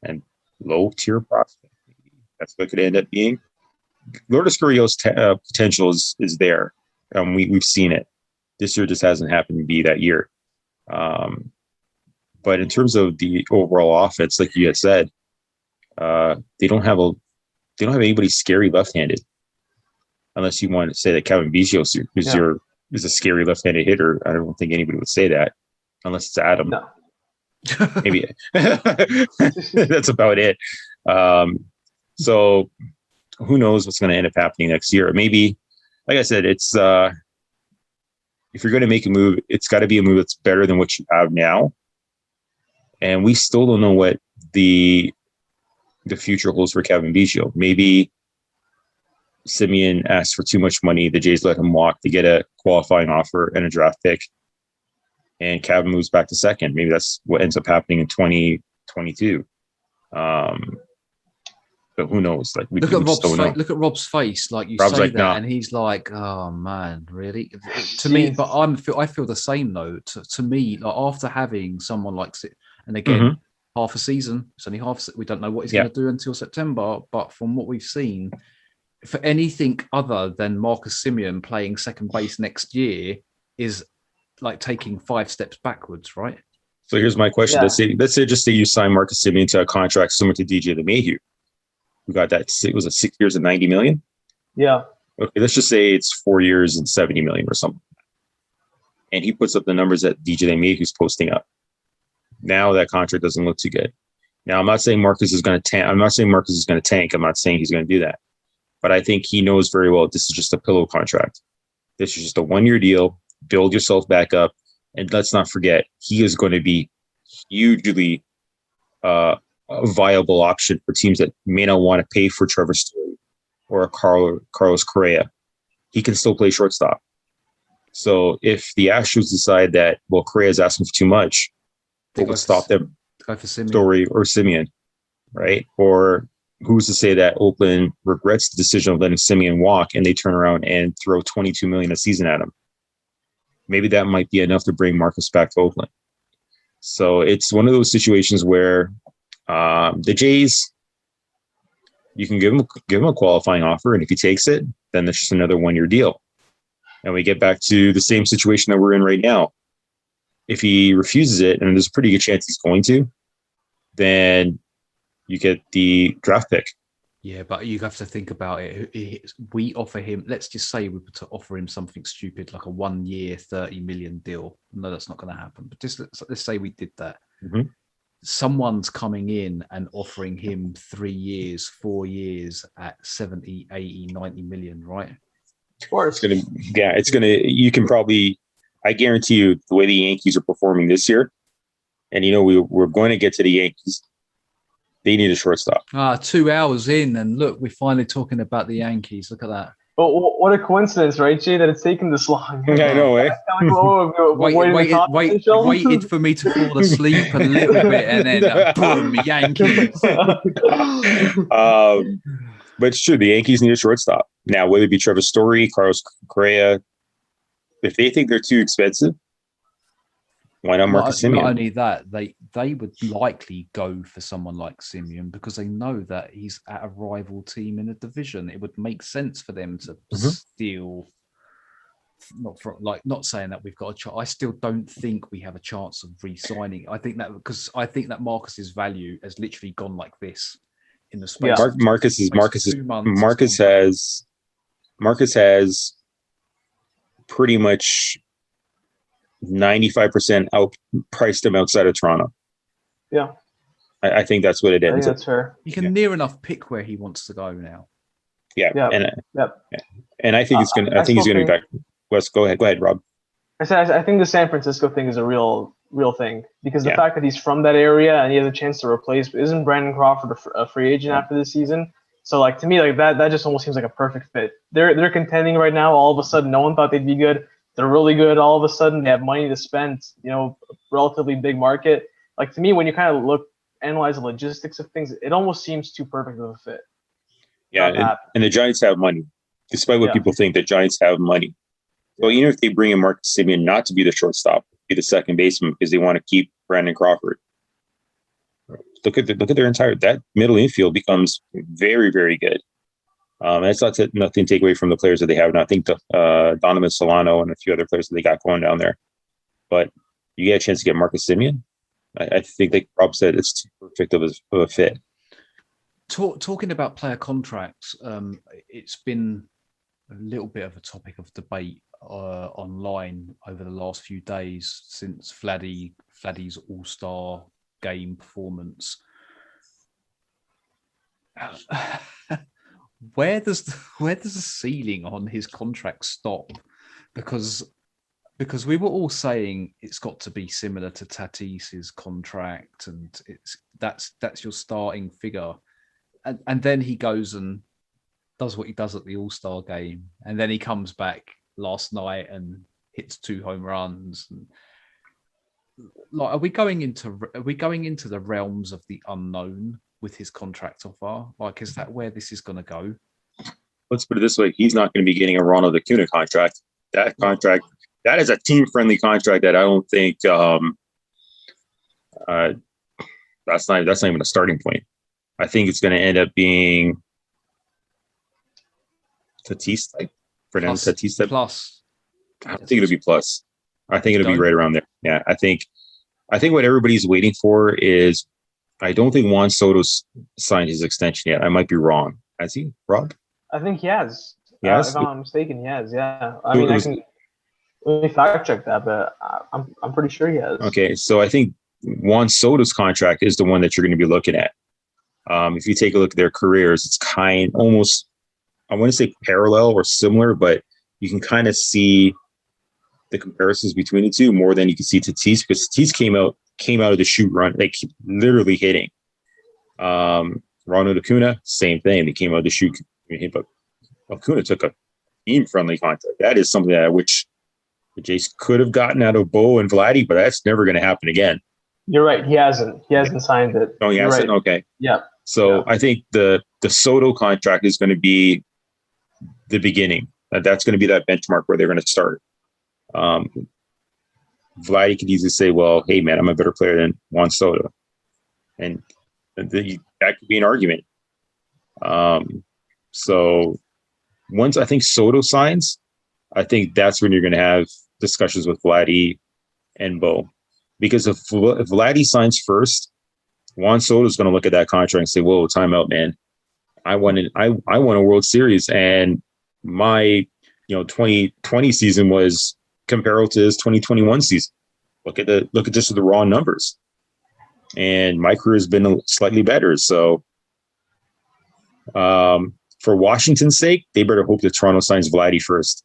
and low tier prospect. That's what it could end up being. Lourdes Gurriel's potential is there. We've seen it. This year just hasn't happened to be that year. But in terms of the overall offense, like you had said, they don't have anybody scary left-handed, unless you want to say that Kevin Biggio is a scary left-handed hitter. I don't think anybody would say that, unless it's Adam. No. Maybe that's about it. So who knows what's going to end up happening next year? Maybe, like I said, it's if you're going to make a move, it's got to be a move that's better than what you have now. And we still don't know what the future holds for Kevin Biggio. Maybe Simeon asked for too much money. The Jays let him walk to get a qualifying offer and a draft pick. And Kevin moves back to second. Maybe that's what ends up happening in 2022. But who knows? Like look at Rob's face. Like you Rob's say like, that, nah. and he's like, "Oh man, really?" To me, but I feel the same though. To me, like after having someone like, and again, half a season. It's only half. We don't know what he's going to do until September. But from what we've seen, for anything other than Marcus Semien playing second base next year is like taking 5 steps backwards, right? So here's my question: let's say just say you sign Marcus Semien to a contract similar to DJ LeMahieu. We got that. It was 6 years and $90 million. Yeah. Okay, let's just say it's 4 years and $70 million or something. And he puts up the numbers that DJ LeMahieu's posting up. Now that contract doesn't look too good. Now I'm not saying Marcus is going to tank. I'm not saying Marcus is going to tank. I'm not saying he's going to do that. But I think he knows very well this is just a pillow contract. This is just a 1-year deal. Build yourself back up, and let's not forget he is going to be hugely a viable option for teams that may not want to pay for Trevor Story or a Carlos Correa. He can still play shortstop. So if the Astros decide that, well, Correa is asking for too much, what would stop them? Go for Semien. Story or Semien, right? Or who's to say that Oakland regrets the decision of letting Semien walk and they turn around and throw $22 million a season at him? Maybe that might be enough to bring Marcus back to Oakland. So it's one of those situations where the Jays, you can give him a qualifying offer, and if he takes it, then it's just another 1-year deal. And we get back to the same situation that we're in right now. If he refuses it, and there's a pretty good chance he's going to, then you get the draft pick. Yeah, but you have to think about it. We offer him, let's just say we were to offer him something stupid like a 1-year, $30 million deal. No, that's not going to happen. But just let's say we did that. Mm-hmm. Someone's coming in and offering him 3 years, 4 years at 70, 80, 90 million, right? Or it's going to, you can probably, I guarantee you the way the Yankees are performing this year, and we're going to get to the Yankees. They need a shortstop. 2 hours in, and look, we're finally talking about the Yankees. Look at that. But what a coincidence, right, Jay, that it's taken this long. Yeah, I know, eh? Waited for me to fall asleep a little bit, and then boom, Yankees. But it's true. The Yankees need a shortstop. Now, whether it be Trevor Story, Carlos Correa, if they think they're too expensive, why not Marcus Semien? Not only that, they would likely go for someone like Semien because they know that he's at a rival team in the division. It would make sense for them to steal not saying that we've got a chance. I still don't think we have a chance of re-signing. I think that Marcus's value has literally gone like this in the space. Yeah. Marcus has pretty much 95% outpriced him outside of Toronto. Yeah. I think that's what it is. I think that's fair. You can near enough pick where he wants to go now. Yeah. Yeah. And I think he's going to be back. Wes, go ahead, Rob. I think the San Francisco thing is a real thing, because the fact that he's from that area and he has a chance to replace, isn't Brandon Crawford a free agent after this season? So like, to me, like that just almost seems like a perfect fit. They're contending right now. All of a sudden, no one thought they'd be good. They're really good. All of a sudden, they have money to spend. Relatively big market. Like, to me, when you kind of analyze the logistics of things, it almost seems too perfect of a fit. Yeah, and the Giants have money, despite what people think. The Giants have money. Well, even if they bring in Marcus Semien not to be the shortstop, be the second baseman, because they want to keep Brandon Crawford. Look at their entire, that middle infield becomes very, very good. That's nothing to take away from the players that they have. And I think Donovan Solano and a few other players that they got going down there. But you get a chance to get Marcus Semien. I think, like Rob said, it's too perfect of a fit. Talking about player contracts, it's been a little bit of a topic of debate online over the last few days since Vladdy's All-Star game performance. Where does the ceiling on his contract stop? Because we were all saying it's got to be similar to Tatis's contract, and that's your starting figure, and then he goes and does what he does at the All-Star game, and then he comes back last night and hits 2 home runs. And like, are we going into the realms of the unknown with his contract offer? Like, is that where this is going to go? Let's put it this way: he's not going to be getting a Ronald Acuna contract. That contract, that is a team-friendly contract that I don't think that's not even a starting point. I think it's going to end up being Tatis type. Fernando Tatis type. Plus. I think it'll be plus. I think it'll be right around there. Yeah, I think what everybody's waiting for is, I don't think Juan Soto's signed his extension yet. I might be wrong. Has he, Rob? I think he has. Yes? If I'm not mistaken, he has. Yeah. I mean, let me fact check that, but I'm pretty sure he has. Okay, so I think Juan Soto's contract is the one that you're going to be looking at. If you take a look at their careers, it's almost, I want to say parallel or similar, but you can kind of see the comparisons between the two more than you can see Tatis, because Tatis came out of the shoot run, like literally hitting. Ronald Acuna, same thing. They came out of the shoot, but Acuna took a team-friendly contract. That is something that I wish the Jays could have gotten out of Bo and Vladdy, but that's never going to happen again. You're right. He hasn't signed it. Oh, he hasn't? Right. Okay. Yeah. So I think the Soto contract is going to be the beginning. That's going to be that benchmark where they're going to start. Vladdy could easily say, well, hey, man, I'm a better player than Juan Soto. And that could be an argument. So once I think Soto signs, I think that's when you're going to have discussions with Vladdy and Bo. Because if Vladdy signs first, Juan Soto is going to look at that contract and say, whoa, time out, man. I won a World Series, and my 2020 season was comparable to his 2021 season. Look at just the raw numbers. And my career has been slightly better. So for Washington's sake, they better hope that Toronto signs Vladdy first.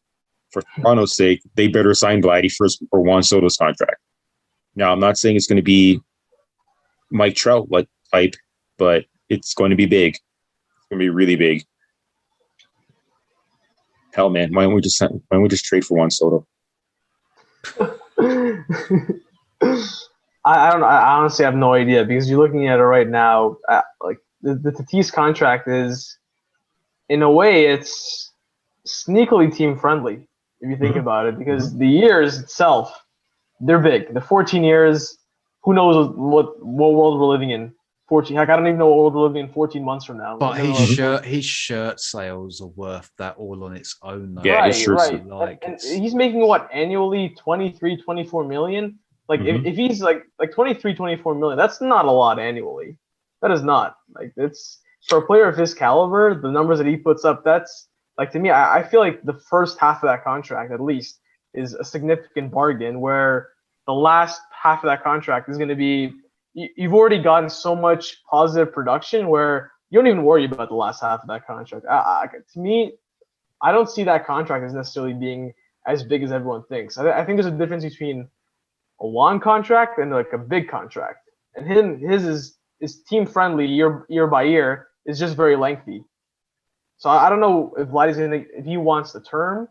For Toronto's sake, they better sign Vladdy first before Juan Soto's contract. Now, I'm not saying it's going to be Mike Trout like type, but it's going to be big. It's going to be really big. Hell, man, why don't we just trade for Juan Soto? I don't know. I honestly have no idea, because you're looking at it right now. Like the Tatis contract is, in a way, it's sneakily team friendly if you think about it, because the years itself, they're big. The 14 years, who knows what world we're living in 14. Heck, I don't even know what we'll live in 14 months from now. But his shirt sales are worth that all on its own. Though. Yeah, right. Like, and he's making what annually 23, 24 million. Like if he's like 23, 24 million, that's not a lot annually. That is not like it's for a player of his caliber. The numbers that he puts up, that's like to me. I feel like the first half of that contract at least is a significant bargain. Where the last half of that contract is going to be you've already gotten so much positive production where you don't even worry about the last half of that contract. To me, I don't see that contract as necessarily being as big as everyone thinks. I think there's a difference between a long contract and like a big contract. And his is team friendly year by year is just very lengthy. So I don't know if Vladdy's if he wants the term,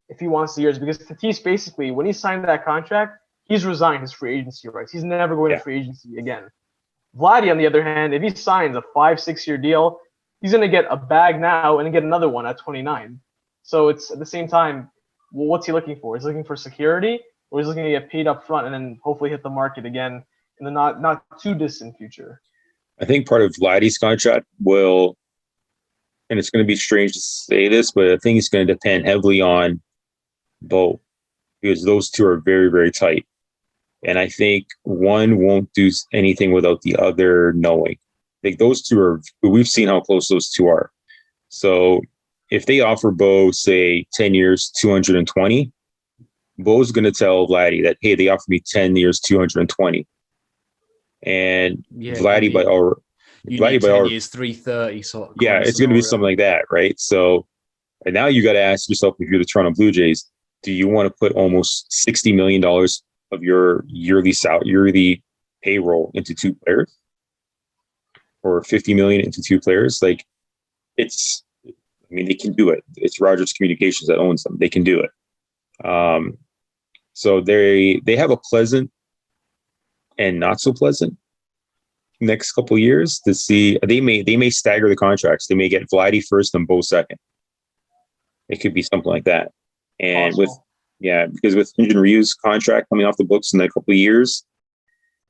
if he wants the years, because Tatis basically when he signed that contract, he's resigned his free agency rights. He's never going to free agency again. Vladdy, on the other hand, if he signs a 5-6 year deal, he's going to get a bag now and get another one at 29. So it's at the same time, well, what's he looking for? He's looking for security, or he's looking to get paid up front and then hopefully hit the market again in the not too distant future. I think part of Vladdy's contract will, and it's going to be strange to say this, but I think it's going to depend heavily on Bo, because those two are very, very tight. And I think one won't do anything without the other knowing. I think those two we've seen how close those two are. So if they offer Bo, say, 10 years, 220, Bo's going to tell Vladdy that, hey, they offered me 10 years, 220. And Vladdy by our... Vladdy by 10 years, 330. Sort of it's going to be something like that, right? So and now you got to ask yourself, if you're the Toronto Blue Jays, do you want to put almost $60 million of your yearly payroll into two players, or $50 million into two players? Like, they can do it. It's Rogers Communications that owns them. They can do it. So they have a pleasant and not so pleasant next couple of years to see. They may stagger the contracts. They may get Vladdy first and Bo second. It could be something like that. And Possible. Because with Hyun-Jin Ryu's contract coming off the books in a couple of years,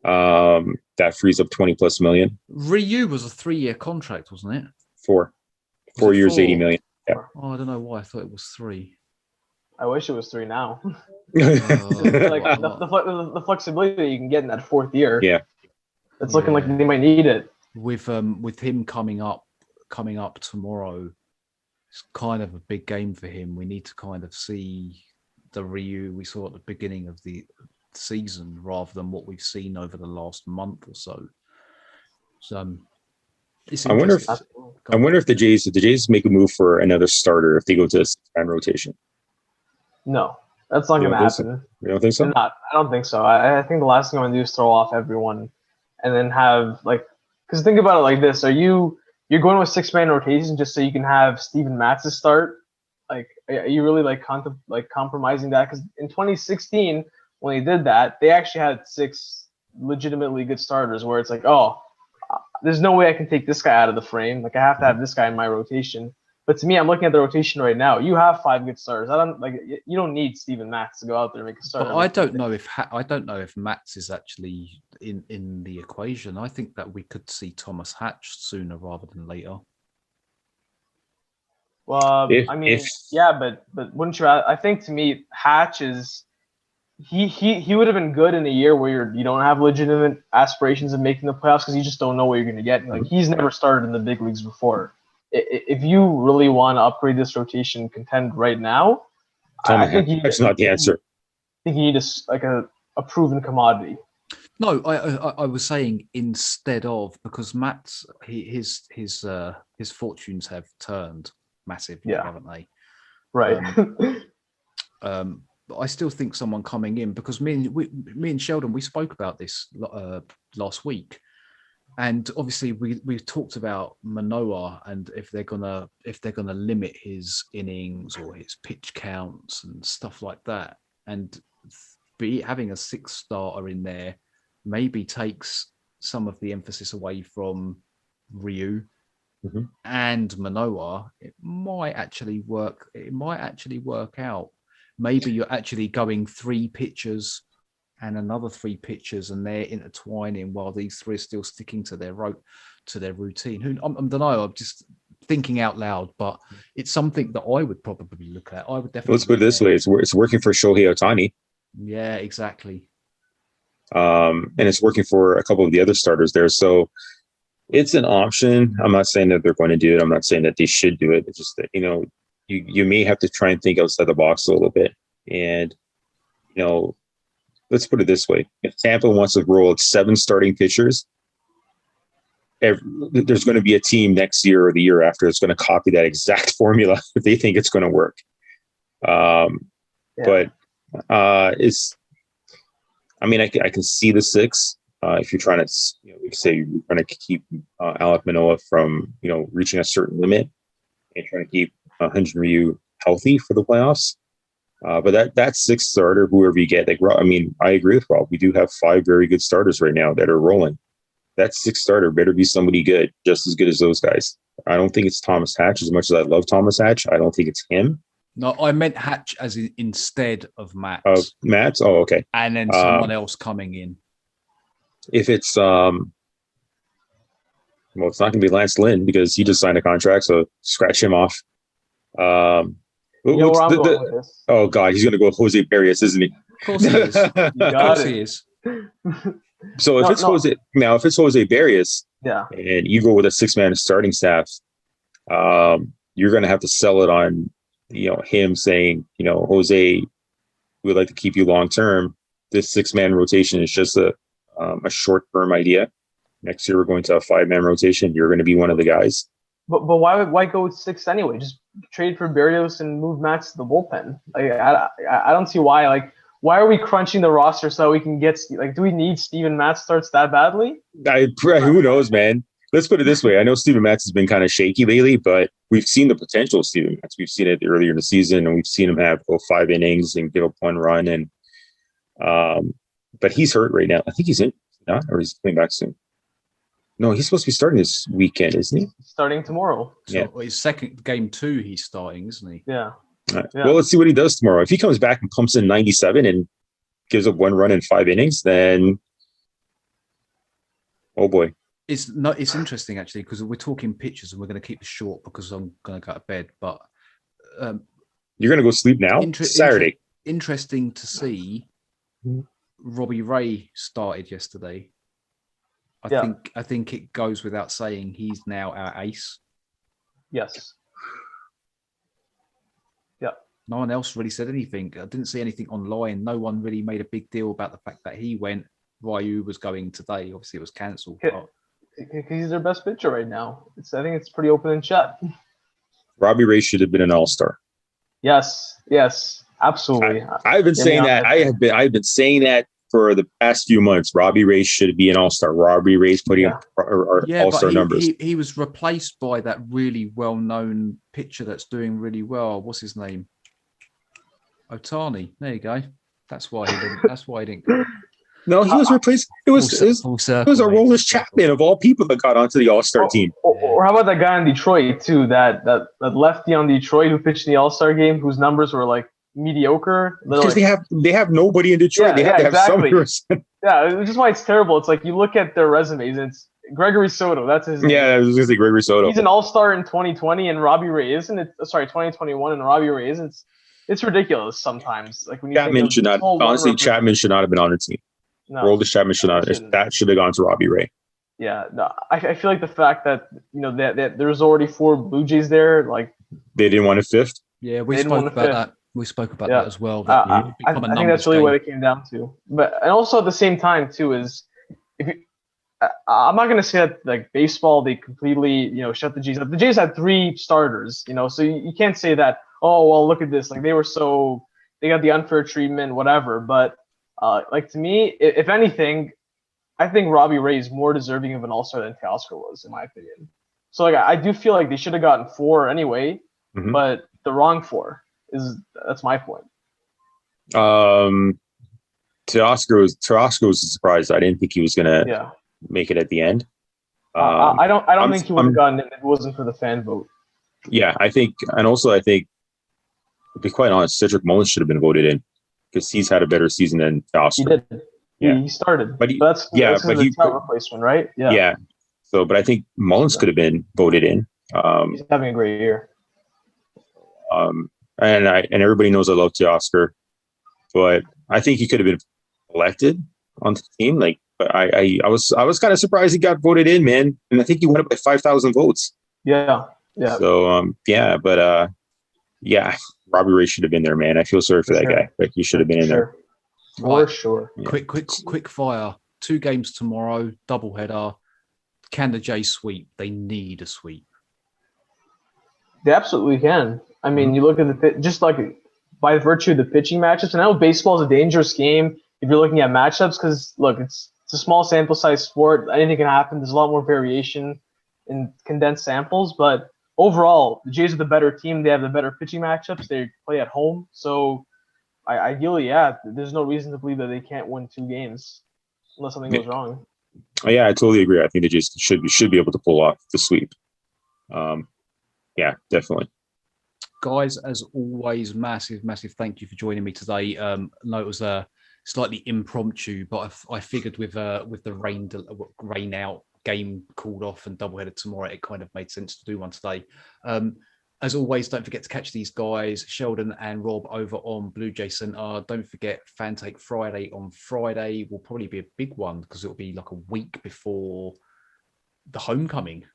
that frees up 20 plus million. Ryu was a 3-year contract, wasn't it? 4 years, 80 million. Yeah. Oh, I don't know why I thought it was 3. I wish it was 3 now. Like the flexibility that you can get in that 4th year. Yeah. It's looking like they might need it. With him coming up tomorrow, it's kind of a big game for him. We need to kind of see the Ryu we saw at the beginning of the season rather than what we've seen over the last month or so. So I wonder if the Jays make a move for another starter if they go to a 6-man rotation. No, that's not going to happen. You don't think so? I don't think so. I think the last thing I'm going to do is throw off everyone and then have because think about it like this: you're going to a 6-man rotation just so you can have Steven Matz start? Like, are you really compromising that? Because in 2016, when they did that, they actually had 6 legitimately good starters. Where it's like, there's no way I can take this guy out of the frame. Like, I have to have this guy in my rotation. But to me, I'm looking at the rotation right now. You have 5 good starters. You don't need Steven Matz to go out there and make a start. But I don't know if Matz is actually in the equation. I think that we could see Thomas Hatch sooner rather than later. Well, but wouldn't you? I think to me, Hatch is he would have been good in a year where you don't have legitimate aspirations of making the playoffs because you just don't know what you're going to get. Like, he's never started in the big leagues before. If you really want to upgrade this rotation, contend right now, I think that's not the answer. I think you need a proven commodity. No, I was saying instead of, because Matt's his fortunes have turned massively, haven't they? Right. But I still think someone coming in, because me and Sheldon, we spoke about this last week, and obviously we've talked about Manoah and if they're gonna limit his innings or his pitch counts and stuff like that, and having a 6th starter in there maybe takes some of the emphasis away from Ryu and Manoah. It might actually work. It might actually work out. Maybe you're actually going 3 pitchers and another 3 pitchers, and they're intertwining while these 3 are still sticking to their routine. I don't know. I'm just thinking out loud, but it's something that I would probably look at. I would definitely. Let's put it this way: it's working for Shohei Ohtani. Yeah, exactly. And it's working for a couple of the other starters there. So it's an option. I'm not saying that they're going to do it. I'm not saying that they should do it. It's just that, you may have to try and think outside the box a little bit. And, let's put it this way. If Tampa wants to roll 7 starting pitchers, there's going to be a team next year or the year after that's going to copy that exact formula if they think it's going to work. But it's, I can see the 6. If you're trying to, we say you're trying to keep Alek Manoah from, reaching a certain limit and trying to keep Hyun-Jin Ryu healthy for the playoffs. But that 6th starter, whoever you get, I agree with Rob. We do have 5 very good starters right now that are rolling. That 6th starter better be somebody good, just as good as those guys. I don't think it's Thomas Hatch. As much as I love Thomas Hatch, I don't think it's him. No, I meant Hatch as instead of Matt. Matt? Oh, okay. And then someone else coming in. If it's it's not going to be Lance Lynn because he just signed a contract, so scratch him off. Oh God, he's going to go Jose Barrios, isn't he? Of course he is. He is. So if it's Jose Barrios, and you go with a 6-man starting staff, you're going to have to sell it on, him saying, Jose, we'd like to keep you long term. This 6-man rotation is just a short-term idea. Next year, we're going to a 5-man rotation. You're going to be one of the guys. But why go with 6 anyway? Just trade for Barrios and move Max to the bullpen. I don't see why. Why are we crunching the roster so we can get do we need Steven Matz starts that badly? Who knows, man? Let's put it this way. I know Steven Matz has been kind of shaky lately, but we've seen the potential of Steven Matz. We've seen it earlier in the season, and we've seen him go 5 innings and give up 1 run. And but he's hurt right now. I think he's in, or he's coming back soon. No, he's supposed to be starting this weekend, isn't he? Starting tomorrow. So his second game 2, he's starting, isn't he? Yeah. Right. Yeah. Well, let's see what he does tomorrow. If he comes back and pumps in 97 and gives up 1 run in 5 innings, then oh boy. It's interesting actually because we're talking pitchers and we're going to keep it short because I'm going to go to bed. But you're going to go sleep now. Saturday. Interesting to see. Robbie Ray started yesterday. I think it goes without saying he's now our ace. Yes. Yeah. No one else really said anything. I didn't see anything online. No one really made a big deal about the fact that he went. Ryu was going today. Obviously, it was cancelled. He's their best pitcher right now. I think it's pretty open and shut. Robbie Ray should have been an all-star. Yes, absolutely. I've been saying that. I've been saying that for the past few months. Robbie Ray should be an all-star. Robbie Ray's putting up all-star numbers. He was replaced by that really well-known pitcher that's doing really well. What's his name? Ohtani. There you go. That's why he didn't. No, he was replaced. It was Aroldis Chapman of all people that got onto the All-Star team. Or how about that guy in Detroit too? That lefty on Detroit who pitched in the All-Star game, whose numbers were mediocre. Because they have nobody in Detroit. They have to have somebody. Yeah, which is why it's terrible. It's you look at their resumes and it's Gregory Soto. That's his name. Yeah, I was going to say Gregory Soto. He's an All-Star in 2020 and Robbie Ray isn't. 2021 and Robbie Ray isn't. It's ridiculous sometimes. When you Chapman should not. Honestly, Chapman should not have been on the team. No, Aroldis Chapman should not. That should have gone to Robbie Ray. Yeah, no, I feel like the fact that that there's already 4 Blue Jays there, they didn't want a 5th. Yeah, we spoke about that. We spoke about that as well. I think that's really what it came down to. And also at the same time too is I'm not gonna say that baseball they completely shut the Jays up. The Jays had 3 starters, so you can't say that. Oh well, look at this. They got the unfair treatment, whatever. But to me, if anything, I think Robbie Ray is more deserving of an All-Star than Teoscar was, in my opinion. So I do feel like they should have gotten 4 anyway, but the wrong 4 that's my point. Teoscar was a surprise. I didn't think he was gonna make it at the end. I don't think he would have gotten it if it wasn't for the fan vote. Yeah, I think, to be quite honest, Cedric Mullins should have been voted in because he's had a better season than Teoscar. He did. He started, but that's the Trout replacement, right? Yeah. So, but I think Mullins could have been voted in. He's having a great year. And everybody knows I love Teoscar, but I think he could have been elected on the team. Like, but I was kind of surprised he got voted in, man. And I think he went up by 5,000 votes. Yeah. So Robbie Ray should have been there, man. I feel sorry for that guy, but he should have been in there. For sure. Yeah. Quick fire. 2 games tomorrow, doubleheader. Can the Jays sweep? They need a sweep. They absolutely can. I mean, you look at just like by virtue of the pitching matchups. And I know baseball is a dangerous game if you're looking at matchups because, look, it's a small sample size sport. Anything can happen. There's a lot more variation in condensed samples. But overall, the Jays are the better team. They have the better pitching matchups. They play at home. So ideally, there's no reason to believe that they can't win 2 games unless something goes wrong. Yeah, I totally agree. I think they just should be able to pull off the sweep. Yeah, definitely. Guys, as always, massive thank you for joining me today. No, it was slightly impromptu, but I figured with the rain out game called off and doubleheaded tomorrow, it kind of made sense to do one today. As always, don't forget to catch these guys, Sheldon and Rob, over on Blue Jay Center. Don't forget Fan Take Friday on Friday will probably be a big one because it'll be like a week before the homecoming.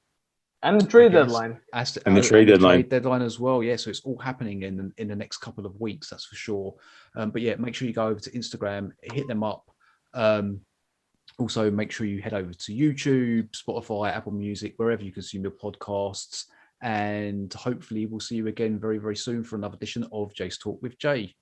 And the trade deadline. The trade deadline as well. Yeah, so it's all happening in the next couple of weeks, that's for sure. But yeah, make sure you go over to Instagram, hit them up. Also, make sure you head over to YouTube, Spotify, Apple Music, wherever you consume your podcasts. And hopefully we'll see you again very, very soon for another edition of Jay's Talk with Jay.